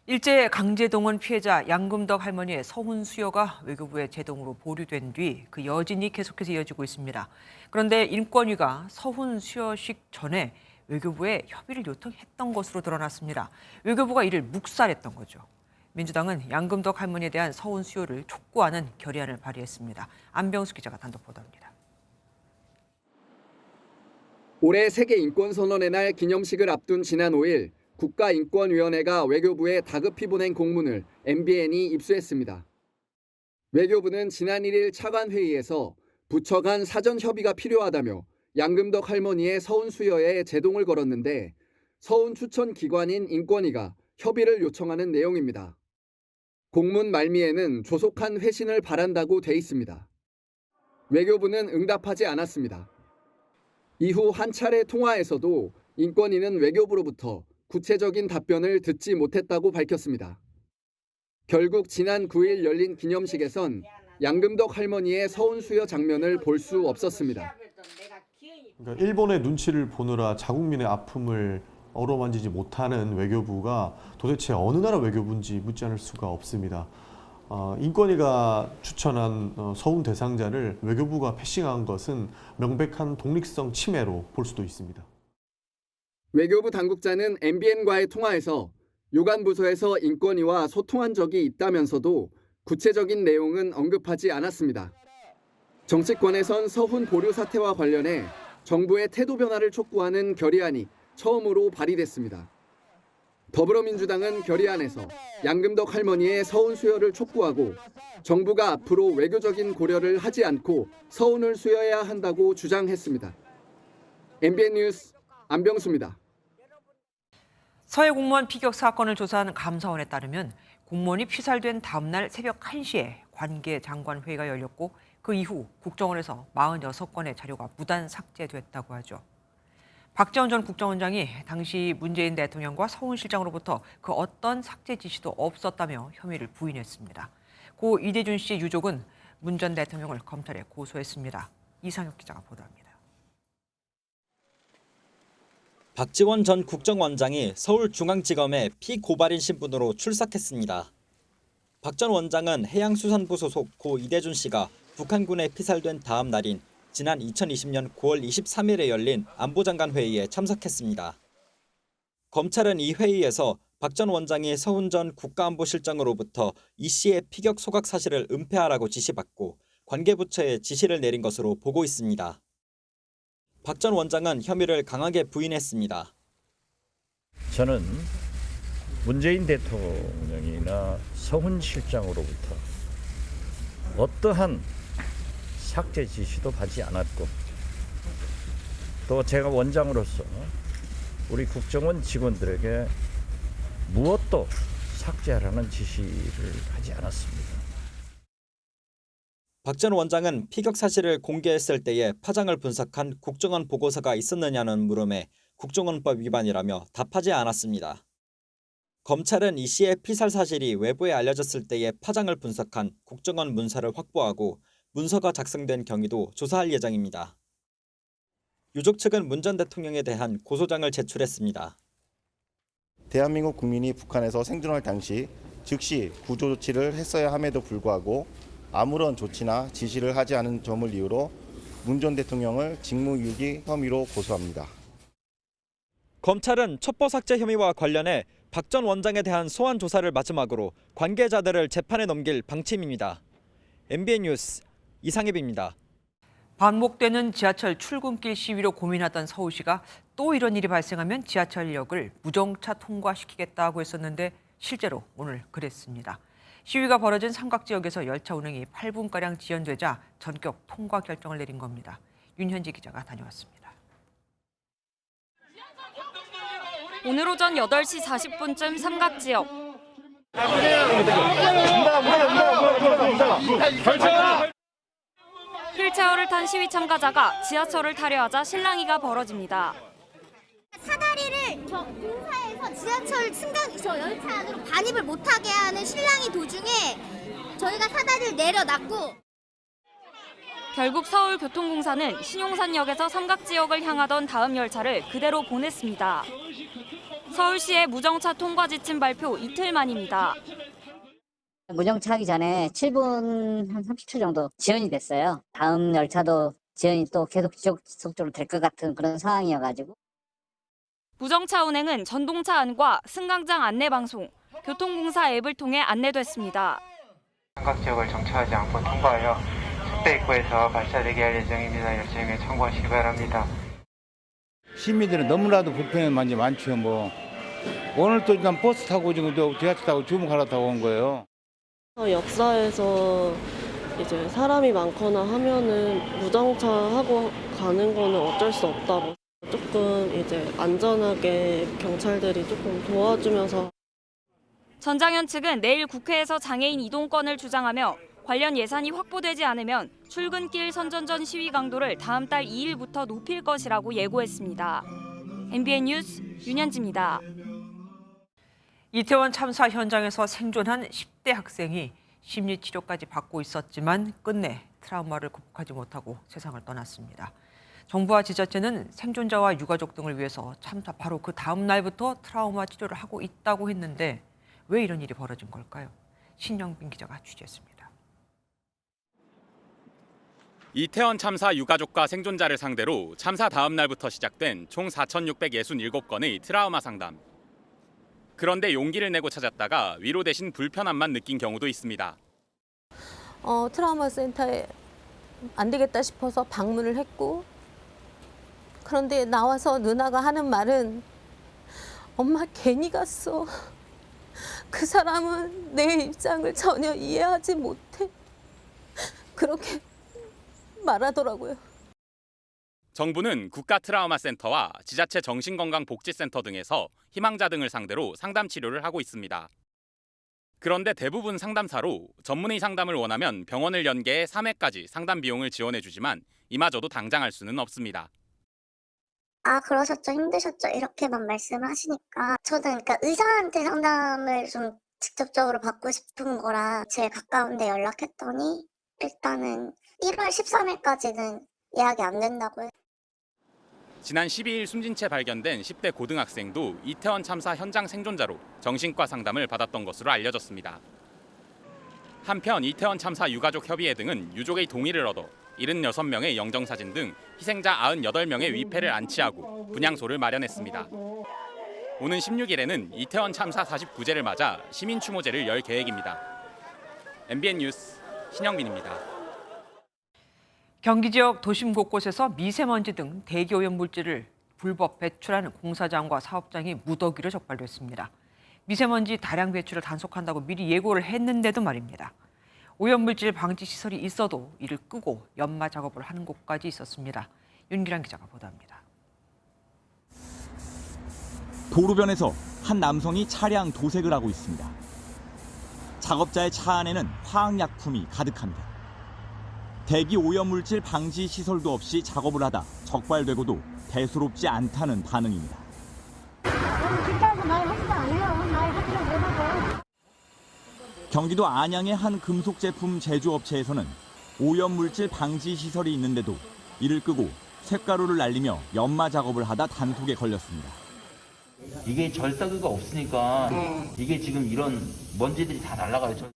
일제 강제동원 피해자 양금덕 할머니의 서훈 수여가 외교부의 제동으로 보류된 뒤 그 여진이 계속해서 이어지고 있습니다. 그런데 인권위가 서훈 수여식 전에 외교부에 협의를 요청했던 것으로 드러났습니다. 외교부가 이를 묵살했던 거죠. 민주당은 양금덕 할머니에 대한 서훈 수여를 촉구하는 결의안을 발의했습니다. 안병수 기자가 단독 보도합니다. 올해 세계인권선언의 날 기념식을 앞둔 지난 5일 국가인권위원회가 외교부에 다급히 보낸 공문을 MBN이 입수했습니다. 외교부는 지난 1일 차관회의에서 부처 간 사전 협의가 필요하다며 양금덕 할머니의 서훈 수여에 제동을 걸었는데 서훈 추천 기관인 인권위가 협의를 요청하는 내용입니다. 공문 말미에는 조속한 회신을 바란다고 돼 있습니다. 외교부는 응답하지 않았습니다. 이후 한 차례 통화에서도 인권위는 외교부로부터 구체적인 답변을 듣지 못했다고 밝혔습니다. 결국 지난 9일 열린 기념식에선 양금덕 할머니의 서훈 수여 장면을 볼 수 없었습니다. 그러니까 일본의 눈치를 보느라 자국민의 아픔을 어루만지지 못하는 외교부가 도대체 어느 나라 외교부인지 묻지 않을 수가 없습니다. 인권위가 추천한 서훈 대상자를 외교부가 패싱한 것은 명백한 독립성 침해로 볼 수도 있습니다. 외교부 당국자는 MBN과의 통화에서 요관부서에서 인권위와 소통한 적이 있다면서도 구체적인 내용은 언급하지 않았습니다. 정치권에선 서훈 보류 사태와 관련해 정부의 태도 변화를 촉구하는 결의안이 처음으로 발의됐습니다. 더불어민주당은 결의안에서 양금덕 할머니의 서훈 수여를 촉구하고 정부가 앞으로 외교적인 고려를 하지 않고 서훈을 수여해야 한다고 주장했습니다. MBN 뉴스 안병수입니다. 서해 공무원 피격 사건을 조사한 감사원에 따르면 공무원이 피살된 다음 날 새벽 1시에 관계 장관 회의가 열렸고 그 이후 국정원에서 46건의 자료가 무단 삭제됐다고 하죠. 박지원 전 국정원장이 당시 문재인 대통령과 서훈 실장으로부터 그 어떤 삭제 지시도 없었다며 혐의를 부인했습니다. 고 이대준 씨 유족은 문 전 대통령을 검찰에 고소했습니다. 이상혁 기자가 보도합니다. 박지원 전 국정원장이 서울중앙지검에 피고발인 신분으로 출석했습니다. 박 전 원장은 해양수산부 소속 고 이대준 씨가 북한군에 피살된 다음 날인 지난 2020년 9월 23일에 열린 안보장관 회의에 참석했습니다. 검찰은 이 회의에서 박 전 원장이 서훈 전 국가안보실장으로부터 이 씨의 피격 소각 사실을 은폐하라고 지시받고 관계부처에 지시를 내린 것으로 보고 있습니다. 박 전 원장은 혐의를 강하게 부인했습니다. 저는 문재인 대통령이나 서훈 실장으로부터 어떠한 삭제 지시도 받지 않았고 또 제가 원장으로서 우리 국정원 직원들에게 무엇도 삭제하라는 지시를 하지 않았습니다. 박 전 원장은 피격 사실을 공개했을 때의 파장을 분석한 국정원 보고서가 있었느냐는 물음에 국정원법 위반이라며 답하지 않았습니다. 검찰은 이 씨의 피살 사실이 외부에 알려졌을 때의 파장을 분석한 국정원 문서를 확보하고 문서가 작성된 경위도 조사할 예정입니다. 유족 측은 문 전 대통령에 대한 고소장을 제출했습니다. 대한민국 국민이 북한에서 생존할 당시 즉시 구조 조치를 했어야 함에도 불구하고 아무런 조치나 지시를 하지 않은 점을 이유로 문 전 대통령을 직무유기 혐의로 고소합니다. 검찰은 첩보 삭제 혐의와 관련해 박 전 원장에 대한 소환 조사를 마지막으로 관계자들을 재판에 넘길 방침입니다. MBN 뉴스 이상엽입니다. 반복되는 지하철 출근길 시위로 고민하던 서울시가 또 이런 일이 발생하면 지하철역을 무정차 통과시키겠다고 했었는데 실제로 오늘 그랬습니다. 시위가 벌어진 삼각지역에서 열차 운행이 8분가량 지연되자 전격 통과 결정을 내린 겁니다. 윤현지 기자가 다녀왔습니다. 오늘 오전 8시 40분쯤 삼각지역. 휠체어를 탄 시위 참가자가 지하철을 타려 하자 실랑이가 벌어집니다. 사다리를 저 공사에서 지하철 저 열차 안으로 반입을 못하게 하는 실랑이 도중에 저희가 사다리를 내려놨고 결국 서울교통공사는 신용산역에서 삼각지역을 향하던 다음 열차를 그대로 보냈습니다. 서울시의 무정차 통과 지침 발표 이틀 만입니다. 무정차 하기 전에 7분 한 30초 정도 지연이 됐어요. 다음 열차도 지연이 또 계속 지속적으로 될 것 같은 그런 상황이어가지고. 무정차 운행은 전동차 안과 승강장 안내 방송, 교통공사 앱을 통해 안내됐습니다. 삼각지역을 정차하지 않고 통과하여 석대 입구에서 발차되게 할 예정입니다. 열정에 참고하시기 바랍니다. 시민들은 너무나도 불편한 많이 많죠. 뭐 오늘 또 일단 버스 타고 지금 지하철 타고 주무가라고 온 거예요. 역사에서 이제 사람이 많거나 하면은 무정차 하고 가는 거는 어쩔 수 없다고 조금 이제 안전하게 경찰들이 조금 도와주면서. 전장현 측은 내일 국회에서 장애인 이동권을 주장하며 관련 예산이 확보되지 않으면 출근길 선전전 시위 강도를 다음 달 2일부터 높일 것이라고 예고했습니다. MBN 뉴스 윤현지입니다. 이태원 참사 현장에서 생존한 10대 학생이 심리치료까지 받고 있었지만 끝내 트라우마를 극복하지 못하고 세상을 떠났습니다. 정부와 지자체는 생존자와 유가족 등을 위해서 참사 바로 그 다음 날부터 트라우마 치료를 하고 있다고 했는데 왜 이런 일이 벌어진 걸까요? 신영빈 기자가 취재했습니다. 이태원 참사 유가족과 생존자를 상대로 참사 다음 날부터 시작된 총 4,667건의 트라우마 상담. 그런데 용기를 내고 찾았다가 위로 대신 불편함만 느낀 경우도 있습니다. 트라우마 센터에 안 되겠다 싶어서 방문을 했고, 그런데 나와서 누나가 하는 말은 엄마 괜히 갔어. 그 사람은 내 입장을 전혀 이해하지 못해. 그렇게 말하더라고요. 정부는 국가트라우마센터와 지자체 정신건강복지센터 등에서 희망자 등을 상대로 상담 치료를 하고 있습니다. 그런데 대부분 상담사로 전문의 상담을 원하면 병원을 연계해 3회까지 상담 비용을 지원해주지만 이마저도 당장 할 수는 없습니다. 아 그러셨죠 힘드셨죠 이렇게만 말씀하시니까 저도 그러니까 의사한테 상담을 좀 직접적으로 받고 싶은 거라 제일 가까운 데 연락했더니 일단은 1월 13일까지는 예약이 안 된다고요. 지난 12일 숨진 채 발견된 10대 고등학생도 이태원 참사 현장 생존자로 정신과 상담을 받았던 것으로 알려졌습니다. 한편 이태원 참사 유가족 협의회 등은 유족의 동의를 얻어 76명의 영정사진 등 희생자 98명의 위패를 안치하고 분향소를 마련했습니다. 오는 16일에는 이태원 참사 49제를 맞아 시민추모제를 열 계획입니다. MBN 뉴스 신영민입니다. 경기 지역 도심 곳곳에서 미세먼지 등 대기오염 물질을 불법 배출하는 공사장과 사업장이 무더기로 적발됐습니다. 미세먼지 다량 배출을 단속한다고 미리 예고를 했는데도 말입니다. 오염물질 방지 시설이 있어도 이를 끄고 연마 작업을 하는 곳까지 있었습니다. 윤기란 기자가 보도합니다. 도로변에서 한 남성이 차량 도색을 하고 있습니다. 작업자의 차 안에는 화학약품이 가득합니다. 대기 오염물질 방지 시설도 없이 작업을 하다 적발되고도 대수롭지 않다는 반응입니다. 경기도 안양의 한 금속 제품 제조업체에서는 오염물질 방지 시설이 있는데도 이를 끄고 쇳가루를 날리며 연마 작업을 하다 단속에 걸렸습니다. 이게 절사구가 없으니까 이게 지금 이런 먼지들이 다 날아가요.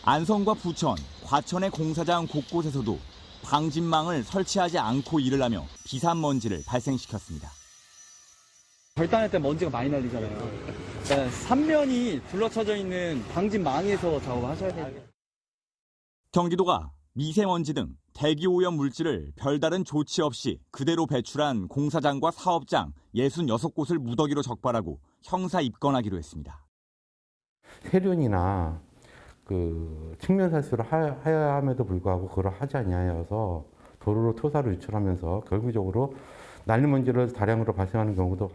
안성과 부천, 과천의 공사장 곳곳에서도 방진망을 설치하지 않고 일을 하며 비산먼지를 발생시켰습니다. 절단할 때 먼지가 많이 날리잖아요. 그러니까 삼면이 둘러쳐져 있는 방진망에서 작업을 하셔야 돼요. 경기도가 미세먼지 등 대기오염 물질을 별다른 조치 없이 그대로 배출한 공사장과 사업장 66곳을 무더기로 적발하고 형사 입건하기로 했습니다. 세륜이나 측면 살수를 해야 함에도 불구하고 그걸 하지 아니하여서 도로로 토사를 유출하면서 결국적으로 난리먼지를 다량으로 발생하는 경우도.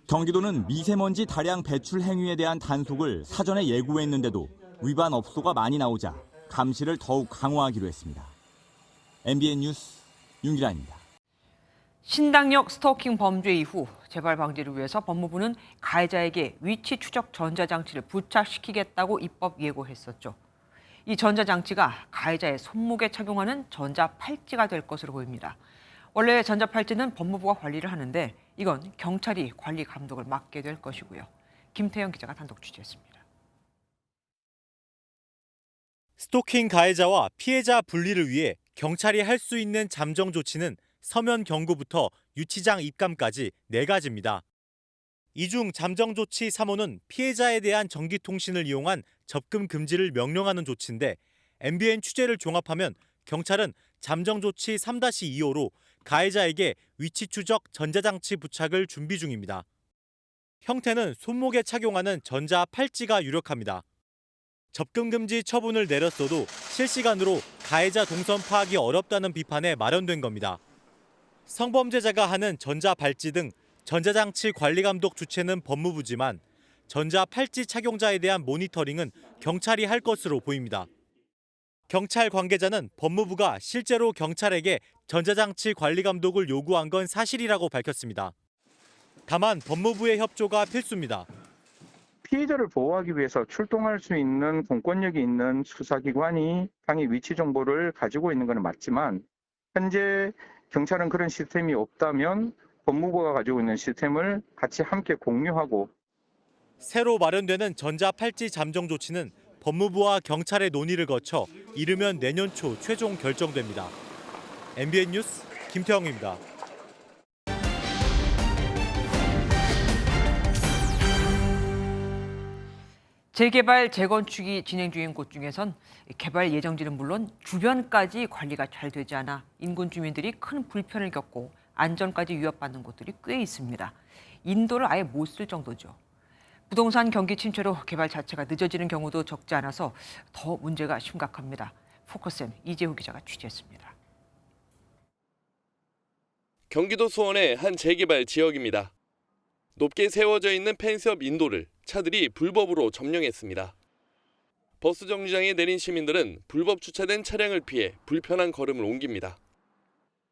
경기도는 미세먼지 다량 배출 행위에 대한 단속을 사전에 예고했는데도 위반 업소가 많이 나오자 감시를 더욱 강화하기로 했습니다. MBN 뉴스 윤기란입니다. 신당역 스토킹 범죄 이후 재발 방지를 위해서 법무부는 가해자에게 위치 추적 전자장치를 부착시키겠다고 입법 예고했었죠. 이 전자장치가 가해자의 손목에 착용하는 전자팔찌가 될 것으로 보입니다. 원래 전자팔찌는 법무부가 관리를 하는데 이건 경찰이 관리 감독을 맡게 될 것이고요. 김태영 기자가 단독 취재했습니다. 스토킹 가해자와 피해자 분리를 위해 경찰이 할 수 있는 잠정 조치는 서면 경고부터 유치장 입감까지 4가지입니다. 이 중 잠정 조치 3호는 피해자에 대한 전기통신을 이용한 접근 금지를 명령하는 조치인데 MBN 취재를 종합하면 경찰은 잠정 조치 3-2호로 가해자에게 위치 추적 전자장치 부착을 준비 중입니다. 형태는 손목에 착용하는 전자 팔찌가 유력합니다. 접근 금지 처분을 내렸어도 실시간으로 가해자 동선 파악이 어렵다는 비판에 마련된 겁니다. 성범죄자가 하는 전자 발찌 등 전자장치 관리 감독 주체는 법무부지만 전자 팔찌 착용자에 대한 모니터링은 경찰이 할 것으로 보입니다. 경찰 관계자는 법무부가 실제로 경찰에게 전자장치 관리 감독을 요구한 건 사실이라고 밝혔습니다. 다만 법무부의 협조가 필수입니다. 피해자를 보호하기 위해서 출동할 수 있는 공권력이 있는 수사기관이 당의 위치 정보를 가지고 있는 것은 맞지만 현재 경찰은 그런 시스템이 없다면 법무부가 가지고 있는 시스템을 같이 함께 공유하고 새로 마련되는 전자팔찌 잠정 조치는 법무부와 경찰의 논의를 거쳐 이르면 내년 초 최종 결정됩니다. MBN 뉴스 김태형입니다. 재개발, 재건축이 진행 중인 곳 중에선 개발 예정지는 물론 주변까지 관리가 잘 되지 않아 인근 주민들이 큰 불편을 겪고 안전까지 위협받는 곳들이 꽤 있습니다. 인도를 아예 못 쓸 정도죠. 부동산 경기 침체로 개발 자체가 늦어지는 경우도 적지 않아서 더 문제가 심각합니다. 포커스M 이재호 기자가 취재했습니다. 경기도 수원의 한 재개발 지역입니다. 높게 세워져 있는 펜스 옆 인도를 차들이 불법으로 점령했습니다. 버스 정류장에 내린 시민들은 불법 주차된 차량을 피해 불편한 걸음을 옮깁니다.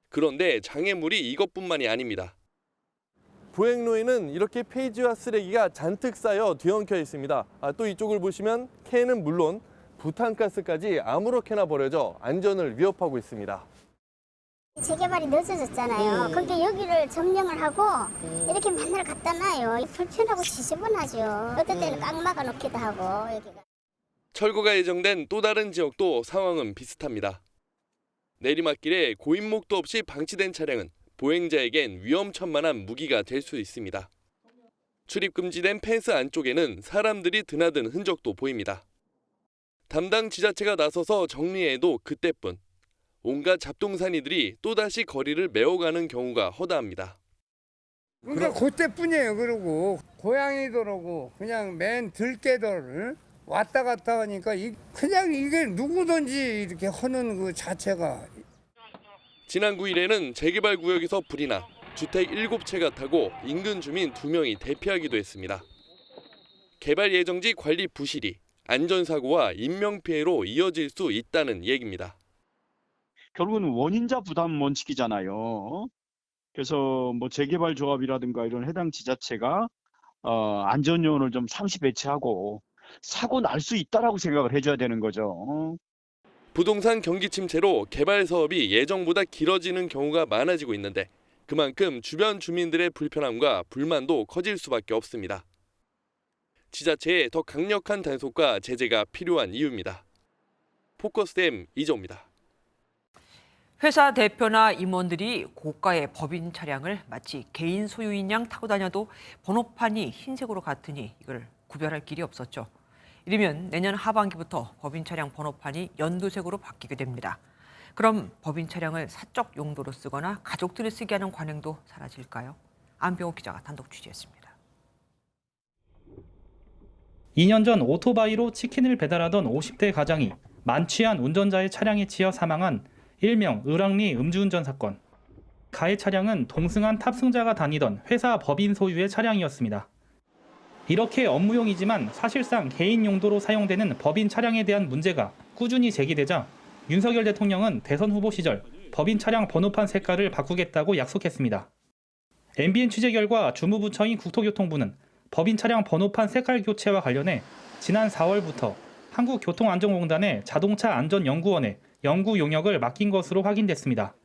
그런데 장애물이 이것뿐만이 아닙니다. 보행로에는 이렇게 폐지와 쓰레기가 잔뜩 쌓여 뒤엉켜 있습니다. 또 이쪽을 보시면 캔은 물론 부탄가스까지 아무렇게나 버려져 안전을 위협하고 있습니다. 재개발이 늦어졌잖아요. 그러니까 여기를 점령을 하고 이렇게 맨날 갖다 놔요. 불편하고 지저분하죠. 어떨 때는 꽉 막아 놓기도 하고. 여기가. 철거가 예정된 또 다른 지역도 상황은 비슷합니다. 내리막길에 고인목도 없이 방치된 차량은 보행자에겐 위험천만한 무기가 될 수 있습니다. 출입 금지된 펜스 안쪽에는 사람들이 드나든 흔적도 보입니다. 담당 지자체가 나서서 정리해도 그때뿐. 온갖 잡동사니들이 또다시 거리를 메워가는 경우가 허다합니다. 그러니까 그때뿐이에요. 그러고 고양이들하고 그냥 맨 들깨들 왔다 갔다 하니까 그냥 이게 누구든지 이렇게 하는 그 자체가. 지난 9일에는 재개발 구역에서 불이 나 주택 7채가 타고 인근 주민 2명이 대피하기도 했습니다. 개발 예정지 관리 부실이 안전사고와 인명피해로 이어질 수 있다는 얘기입니다. 결국은 원인자 부담 원칙이잖아요. 그래서 뭐 재개발 조합이라든가 이런 해당 지자체가 안전 요원을 좀 상시 배치하고 사고 날 수 있다라고 생각을 해줘야 되는 거죠. 부동산 경기 침체로 개발 사업이 예정보다 길어지는 경우가 많아지고 있는데 그만큼 주변 주민들의 불편함과 불만도 커질 수밖에 없습니다. 지자체의 더 강력한 단속과 제재가 필요한 이유입니다. 포커스M 이정입니다. 회사 대표나 임원들이 고가의 법인 차량을 마치 개인 소유인 양 타고 다녀도 번호판이 흰색으로 같으니 이걸 구별할 길이 없었죠. 이르면 내년 하반기부터 법인 차량 번호판이 연두색으로 바뀌게 됩니다. 그럼 법인 차량을 사적 용도로 쓰거나 가족들이 쓰게 하는 관행도 사라질까요? 안병호 기자가 단독 취재했습니다. 2년 전 오토바이로 치킨을 배달하던 50대 가장이 만취한 운전자의 차량에 치여 사망한 일명 을왕리 음주운전 사건. 가해 차량은 동승한 탑승자가 다니던 회사 법인 소유의 차량이었습니다. 이렇게 업무용이지만 사실상 개인 용도로 사용되는 법인 차량에 대한 문제가 꾸준히 제기되자 윤석열 대통령은 대선 후보 시절 법인 차량 번호판 색깔을 바꾸겠다고 약속했습니다. MBN 취재 결과 주무부처인 국토교통부는 법인 차량 번호판 색깔 교체와 관련해 지난 4월부터 한국교통안전공단의 자동차안전연구원에 연구 용역을 맡긴 것으로 확인됐습니다.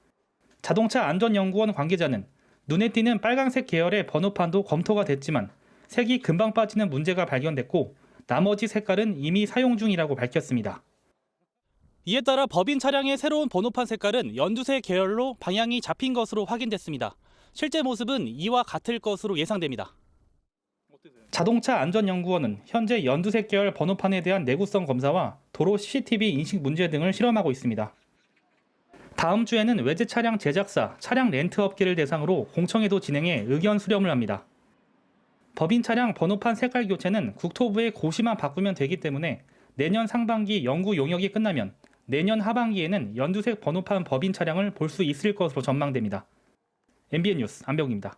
자동차 안전연구원 관계자는 눈에 띄는 빨간색 계열의 번호판도 검토가 됐지만 색이 금방 빠지는 문제가 발견됐고 나머지 색깔은 이미 사용 중이라고 밝혔습니다. 이에 따라 법인 차량의 새로운 번호판 색깔은 연두색 계열로 방향이 잡힌 것으로 확인됐습니다. 실제 모습은 이와 같을 것으로 예상됩니다. 자동차 안전연구원은 현재 연두색 계열 번호판에 대한 내구성 검사와 도로 CCTV 인식 문제 등을 실험하고 있습니다. 다음 주에는 외제 차량 제작사, 차량 렌트 업계를 대상으로 공청회도 진행해 의견 수렴을 합니다. 법인 차량 번호판 색깔 교체는 국토부의 고시만 바꾸면 되기 때문에 내년 상반기 연구 용역이 끝나면 내년 하반기에는 연두색 번호판 법인 차량을 볼 수 있을 것으로 전망됩니다. MBN 뉴스 안병입니다.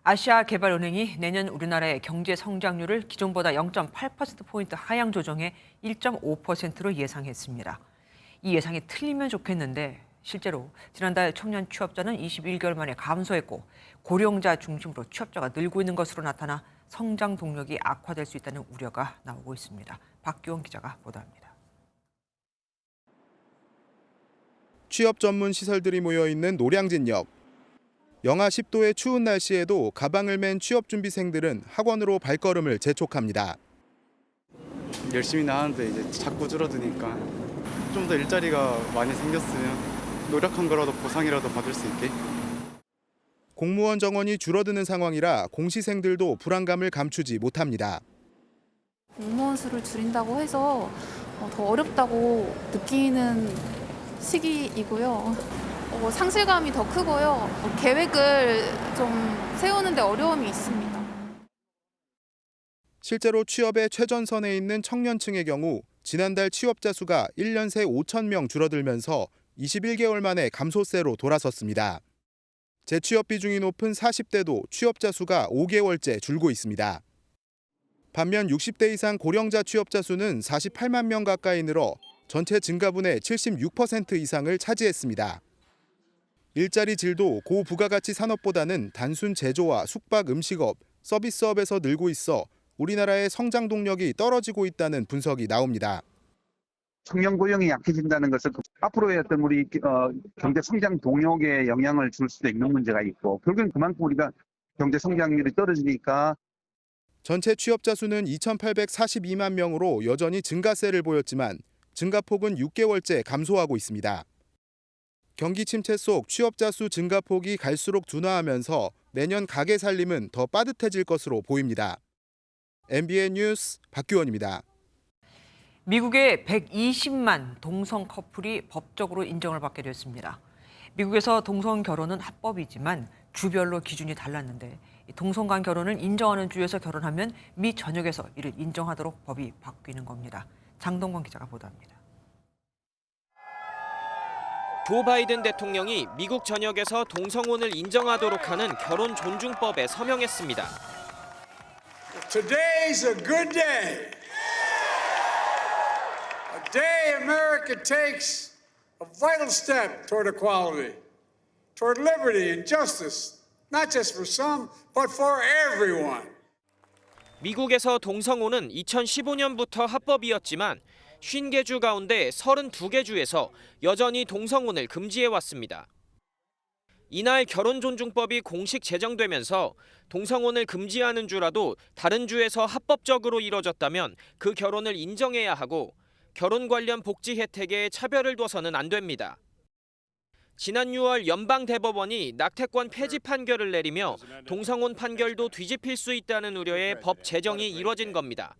아시아개발은행이 내년 우리나라의 경제 성장률을 기존보다 0.8%포인트 하향 조정해 1.5%로 예상했습니다. 이 예상이 틀리면 좋겠는데 실제로 지난달 청년 취업자는 21개월 만에 감소했고 고령자 중심으로 취업자가 늘고 있는 것으로 나타나 성장 동력이 악화될 수 있다는 우려가 나오고 있습니다. 박규원 기자가 보도합니다. 취업 전문 시설들이 모여있는 노량진역. 영하 10도의 추운 날씨에도 가방을 맨 취업준비생들은 학원으로 발걸음을 재촉합니다. 열심히 나왔는데 이제 자꾸 줄어드니까 좀 더 일자리가 많이 생겼으면 노력한 거라도 보상이라도 받을 수 있게. 공무원 정원이 줄어드는 상황이라 공시생들도 불안감을 감추지 못합니다. 공무원 수를 줄인다고 해서 더 어렵다고 느끼는 시기이고요. 상실감이 더 크고요. 계획을 좀 세우는데 어려움이 있습니다. 실제로 취업의 최전선에 있는 청년층의 경우 지난달 취업자 수가 1년 새 5천 명 줄어들면서 21개월 만에 감소세로 돌아섰습니다. 재취업 비중이 높은 40대도 취업자 수가 5개월째 줄고 있습니다. 반면 60대 이상 고령자 취업자 수는 48만 명 가까이 늘어 전체 증가분의 76% 이상을 차지했습니다. 일자리 질도 고부가가치 산업보다는 단순 제조와 숙박, 음식업, 서비스업에서 늘고 있어 우리나라의 성장 동력이 떨어지고 있다는 분석이 나옵니다. 청년 고용이 약해진다는 것은 앞으로의 어떤 우리 경제 성장 동력에 영향을 줄 수도 있는 문제가 있고 결국은 그만큼 우리가 경제 성장률이 떨어지니까 전체 취업자 수는 2,842만 명으로 여전히 증가세를 보였지만 증가폭은 6개월째 감소하고 있습니다. 경기 침체 속 취업자 수 증가폭이 갈수록 둔화하면서 내년 가계 살림은 더 빠듯해질 것으로 보입니다. MBN 뉴스 박규원입니다. 미국의 120만 동성 커플이 법적으로 인정을 받게 됐습니다. 미국에서 동성 결혼은 합법이지만 주별로 기준이 달랐는데 동성 간 결혼을 인정하는 주에서 결혼하면 미 전역에서 이를 인정하도록 법이 바뀌는 겁니다. 장동건 기자가 보도합니다. 조 바이든 대통령이 미국 전역에서 동성혼을 인정하도록 하는 결혼 존중법에 서명했습니다. Today's a good day. A day America takes a vital step toward equality, toward liberty and justice, not just for some, but for everyone. 미국에서 동성혼은 2015년부터 합법이었지만 50개 주 가운데 32개 주에서 여전히 동성혼을 금지해왔습니다. 이날 결혼존중법이 공식 제정되면서 동성혼을 금지하는 주라도 다른 주에서 합법적으로 이뤄졌다면 그 결혼을 인정해야 하고 결혼 관련 복지 혜택에 차별을 둬서는 안 됩니다. 지난 6월 연방대법원이 낙태권 폐지 판결을 내리며 동성혼 판결도 뒤집힐 수 있다는 우려에 법 제정이 이뤄진 겁니다.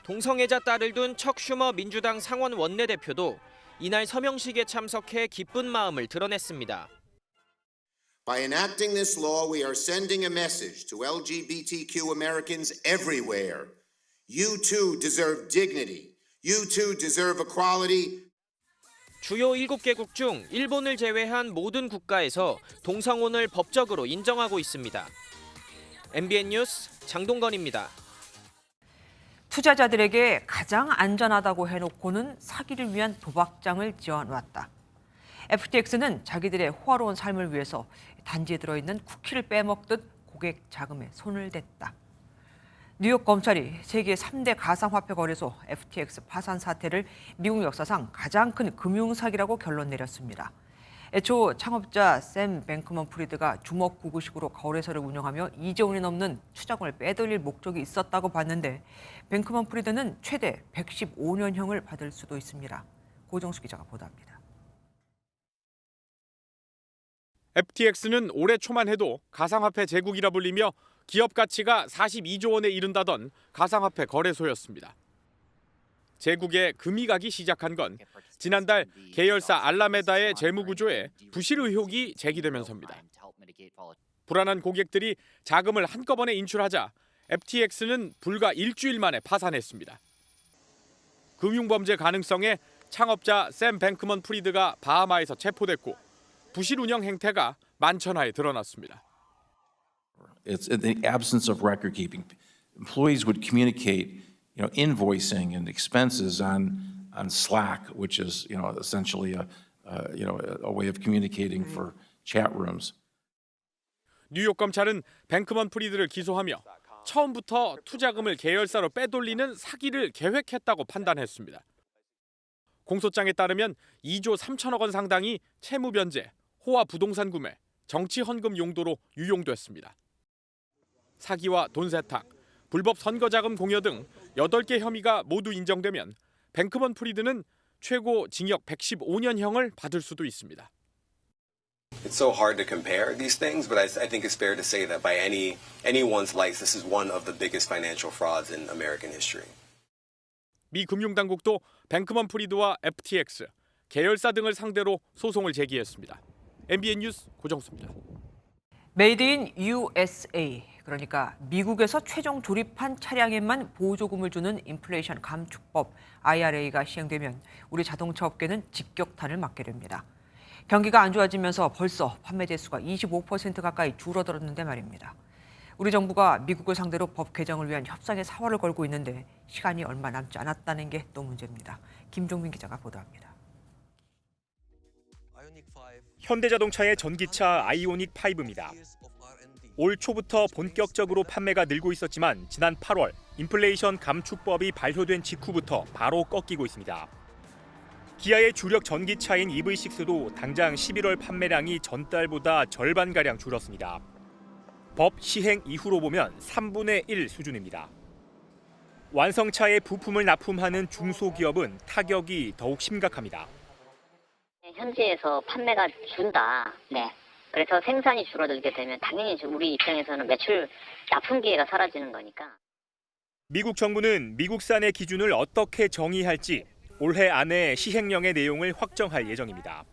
동성애자 딸을 둔 척 슈머 민주당 상원 원내대표도 이날 서명식에 참석해 기쁜 마음을 드러냈습니다. By enacting this law, we are sending a message to LGBTQ Americans everywhere. You too deserve dignity. You too deserve equality. 주요 7개국 중 일본을 제외한 모든 국가에서 동성혼을 법적으로 인정하고 있습니다. MBN 뉴스 장동건입니다. 투자자들에게 가장 안전하다고 해놓고는 사기를 위한 도박장을 지어놨다. FTX는 자기들의 호화로운 삶을 위해서 단지에 들어있는 쿠키를 빼먹듯 고객 자금에 손을 댔다. 뉴욕 검찰이 세계 3대 가상화폐 거래소 FTX 파산 사태를 미국 역사상 가장 큰 금융사기라고 결론 내렸습니다. 애초 창업자 샘 뱅크먼 프리드가 주먹구구식으로 거래소를 운영하며 2조 원이 넘는 투자금을 빼돌릴 목적이 있었다고 봤는데 뱅크먼 프리드는 최대 115년형을 받을 수도 있습니다. 고정수 기자가 보도합니다. FTX는 올해 초만 해도 가상화폐 제국이라 불리며 기업 가치가 42조 원에 이른다던 가상화폐 거래소였습니다. 제국에 금이 가기 시작한 건 지난달 계열사 알라메다의 재무 구조에 부실 의혹이 제기되면서입니다. 불안한 고객들이 자금을 한꺼번에 인출하자 FTX는 불과 일주일 만에 파산했습니다. 금융범죄 가능성에 창업자 샘 뱅크먼 프리드가 바하마에서 체포됐고 부실 운영 행태가 만천하에 드러났습니다. It's in the absence of record keeping. Employees would communicate, invoicing and expenses on Slack, which is, essentially a way of communicating for chat rooms. 뉴욕 검찰은 뱅크먼 프리드를 기소하며 처음부터 투자금을 계열사로 빼돌리는 사기를 계획했다고 판단했습니다. 공소장에 따르면 2조 3천억 원 상당이 채무 변제, 호화 부동산 구매, 정치 헌금 용도로 유용됐습니다. 사기와 돈 세탁, 불법 선거자금 공여 등 8개 혐의가 모두 인정되면 뱅크먼 프리드는 최고 징역 115년형을 받을 수도 있습니다. It's so hard to compare these things, but I think it's fair to say that by anyone's lights, this is one of the biggest financial frauds in American history. 미 금융당국도 뱅크먼 프리드와 FTX, 계열사 등을 상대로 소송을 제기했습니다. MBN 뉴스 고정수입니다. 메이드 인 USA, 그러니까 미국에서 최종 조립한 차량에만 보조금을 주는 인플레이션 감축법 IRA가 시행되면 우리 자동차 업계는 직격탄을 맞게 됩니다. 경기가 안 좋아지면서 벌써 판매 대수가 25% 가까이 줄어들었는데 말입니다. 우리 정부가 미국을 상대로 법 개정을 위한 협상에 사활을 걸고 있는데 시간이 얼마 남지 않았다는 게 또 문제입니다. 김종민 기자가 보도합니다. 현대자동차의 전기차 아이오닉 5입니다. 올 초부터 본격적으로 판매가 늘고 있었지만 지난 8월 인플레이션 감축법이 발효된 직후부터 바로 꺾이고 있습니다. 기아의 주력 전기차인 EV6도 당장 11월 판매량이 전달보다 절반가량 줄었습니다. 법 시행 이후로 보면 3분의 1 수준입니다. 완성차에 부품을 납품하는 중소기업은 타격이 더욱 심각합니다. 현지에서 판매가 준다. 네. 그래서 생산이 줄어들게 되면 당연히 우리 입장에서는 매출 납품 기회가 사라지는 거니까. 미국 정부는 미국산의 기준을 어떻게 정의할지 올해 안에 시행령의 내용을 확정할 예정입니다.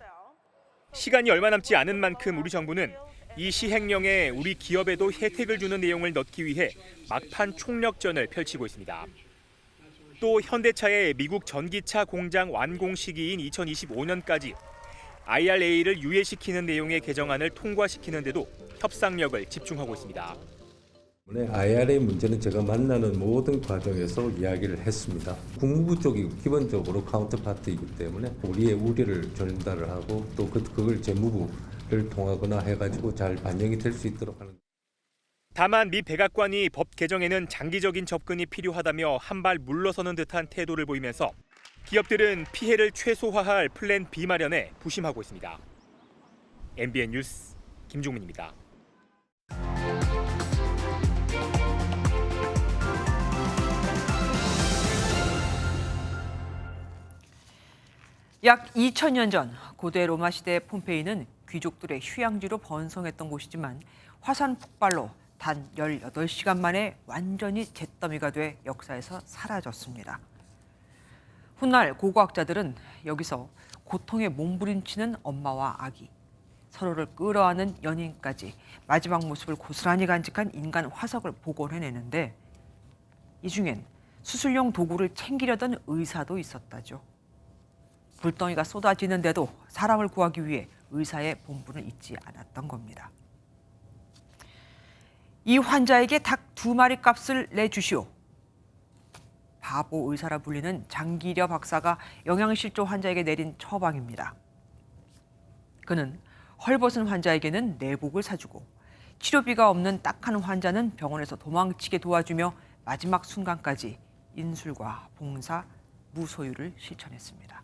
시간이 얼마 남지 않은 만큼 우리 정부는 이 시행령에 우리 기업에도 혜택을 주는 내용을 넣기 위해 막판 총력전을 펼치고 있습니다. 또 현대차의 미국 전기차 공장 완공 시기인 2025년까지 IRA를 유예시키는 내용의 개정안을 통과시키는 데도 협상력을 집중하고 있습니다. IRA 문제는 제가 만나는 모든 과정에서 이야기를 했습니다. 국무부 쪽이 기본적으로 카운터파트이기 때문에 우리의 우려를 전달을 하고 또 그걸 재무부를 통하거나 해가지고 잘 반영이 될 수 있도록 하는. 다만 미 백악관이 법 개정에는 장기적인 접근이 필요하다며 한 발 물러서는 듯한 태도를 보이면서 기업들은 피해를 최소화할 플랜 B 마련에 부심하고 있습니다. MBN 뉴스 김종민입니다. 약 2000년 전 고대 로마 시대 폼페이는 귀족들의 휴양지로 번성했던 곳이지만 화산 폭발로 단 18시간 만에 완전히 잿더미가 돼 역사에서 사라졌습니다. 훗날 고고학자들은 여기서 고통에 몸부림치는 엄마와 아기, 서로를 끌어안는 연인까지 마지막 모습을 고스란히 간직한 인간 화석을 복원해내는데 이 중엔 수술용 도구를 챙기려던 의사도 있었다죠. 불덩이가 쏟아지는데도 사람을 구하기 위해 의사의 본분을 잊지 않았던 겁니다. 이 환자에게 닭 2마리 값을 내주시오. 바보 의사라 불리는 장기려 박사가 영양실조 환자에게 내린 처방입니다. 그는 헐벗은 환자에게는 내복을 사주고 치료비가 없는 딱한 환자는 병원에서 도망치게 도와주며 마지막 순간까지 인술과 봉사, 무소유를 실천했습니다.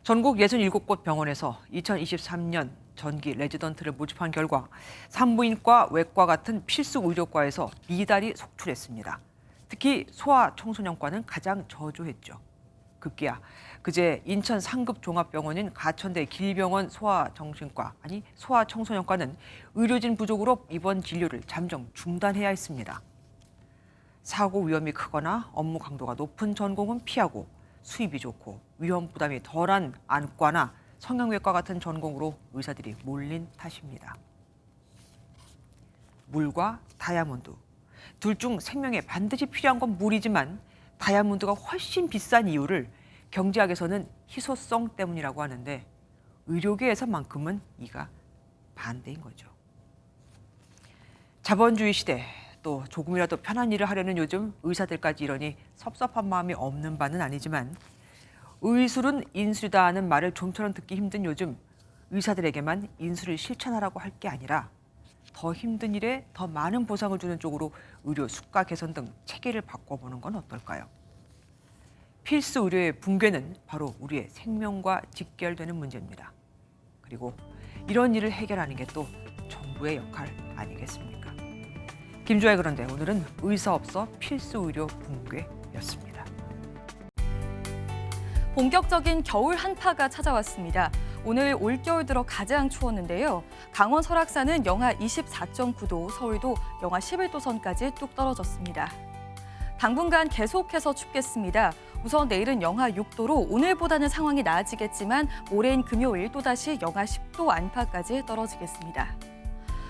전국 67곳 병원에서 2023년 전기 레지던트를 모집한 결과 산부인과, 외과 같은 필수 의료과에서 미달이 속출했습니다. 특히 소아청소년과는 가장 저조했죠. 급기야 그제 인천 상급 종합병원인 가천대 길병원 소아청소년과는 의료진 부족으로 이번 진료를 잠정 중단해야 했습니다. 사고 위험이 크거나 업무 강도가 높은 전공은 피하고 수입이 좋고 위험 부담이 덜한 안과나 성형외과 같은 전공으로 의사들이 몰린 탓입니다. 물과 다이아몬드, 둘 중 생명에 반드시 필요한 건 물이지만 다이아몬드가 훨씬 비싼 이유를 경제학에서는 희소성 때문이라고 하는데 의료계에서만큼은 이가 반대인 거죠. 자본주의 시대, 또 조금이라도 편한 일을 하려는 요즘 의사들까지 이러니 섭섭한 마음이 없는 바는 아니지만 의술은 인술이다 하는 말을 좀처럼 듣기 힘든 요즘 의사들에게만 인술을 실천하라고 할 게 아니라 더 힘든 일에 더 많은 보상을 주는 쪽으로 의료 수가 개선 등 체계를 바꿔보는 건 어떨까요? 필수 의료의 붕괴는 바로 우리의 생명과 직결되는 문제입니다. 그리고 이런 일을 해결하는 게 또 정부의 역할 아니겠습니까? 김주아의 그런데 오늘은 의사 없어 필수 의료 붕괴였습니다. 본격적인 겨울 한파가 찾아왔습니다. 오늘 올겨울 들어 가장 추웠는데요. 강원 설악산은 영하 24.9도, 서울도 영하 11도 선까지 뚝 떨어졌습니다. 당분간 계속해서 춥겠습니다. 우선 내일은 영하 6도로 오늘보다는 상황이 나아지겠지만 모레인 금요일 또다시 영하 10도 안팎까지 떨어지겠습니다.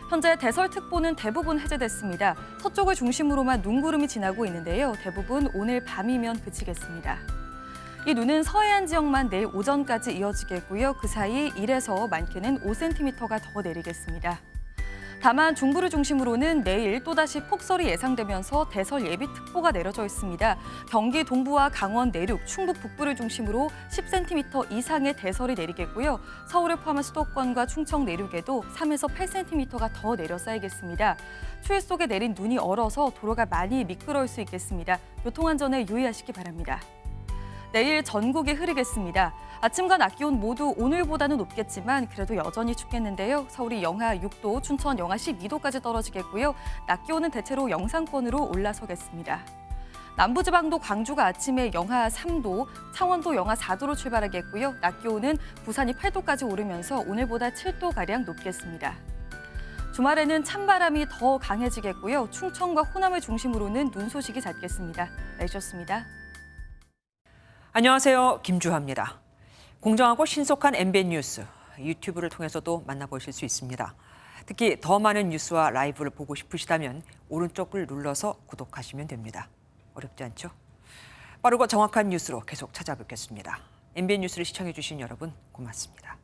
현재 대설특보는 대부분 해제됐습니다. 서쪽을 중심으로만 눈구름이 지나고 있는데요. 대부분 오늘 밤이면 그치겠습니다. 이 눈은 서해안 지역만 내일 오전까지 이어지겠고요. 그 사이 1에서 많게는 5cm가 더 내리겠습니다. 다만 중부를 중심으로는 내일 또다시 폭설이 예상되면서 대설 예비특보가 내려져 있습니다. 경기 동부와 강원 내륙, 충북 북부를 중심으로 10cm 이상의 대설이 내리겠고요. 서울을 포함한 수도권과 충청 내륙에도 3에서 8cm가 더 내려 쌓이겠습니다. 추위 속에 내린 눈이 얼어서 도로가 많이 미끄러울 수 있겠습니다. 교통안전에 유의하시기 바랍니다. 내일 전국이 흐리겠습니다. 아침과 낮 기온 모두 오늘보다는 높겠지만 그래도 여전히 춥겠는데요. 서울이 영하 6도, 춘천 영하 12도까지 떨어지겠고요. 낮 기온은 대체로 영상권으로 올라서겠습니다. 남부지방도 광주가 아침에 영하 3도, 창원도 영하 4도로 출발하겠고요. 낮 기온은 부산이 8도까지 오르면서 오늘보다 7도가량 높겠습니다. 주말에는 찬바람이 더 강해지겠고요. 충청과 호남을 중심으로는 눈 소식이 잦겠습니다. 날씨였습니다. 안녕하세요. 김주하입니다. 공정하고 신속한 MBN 뉴스, 유튜브를 통해서도 만나보실 수 있습니다. 특히 더 많은 뉴스와 라이브를 보고 싶으시다면 오른쪽을 눌러서 구독하시면 됩니다. 어렵지 않죠? 빠르고 정확한 뉴스로 계속 찾아뵙겠습니다. MBN 뉴스를 시청해 주신 여러분 고맙습니다.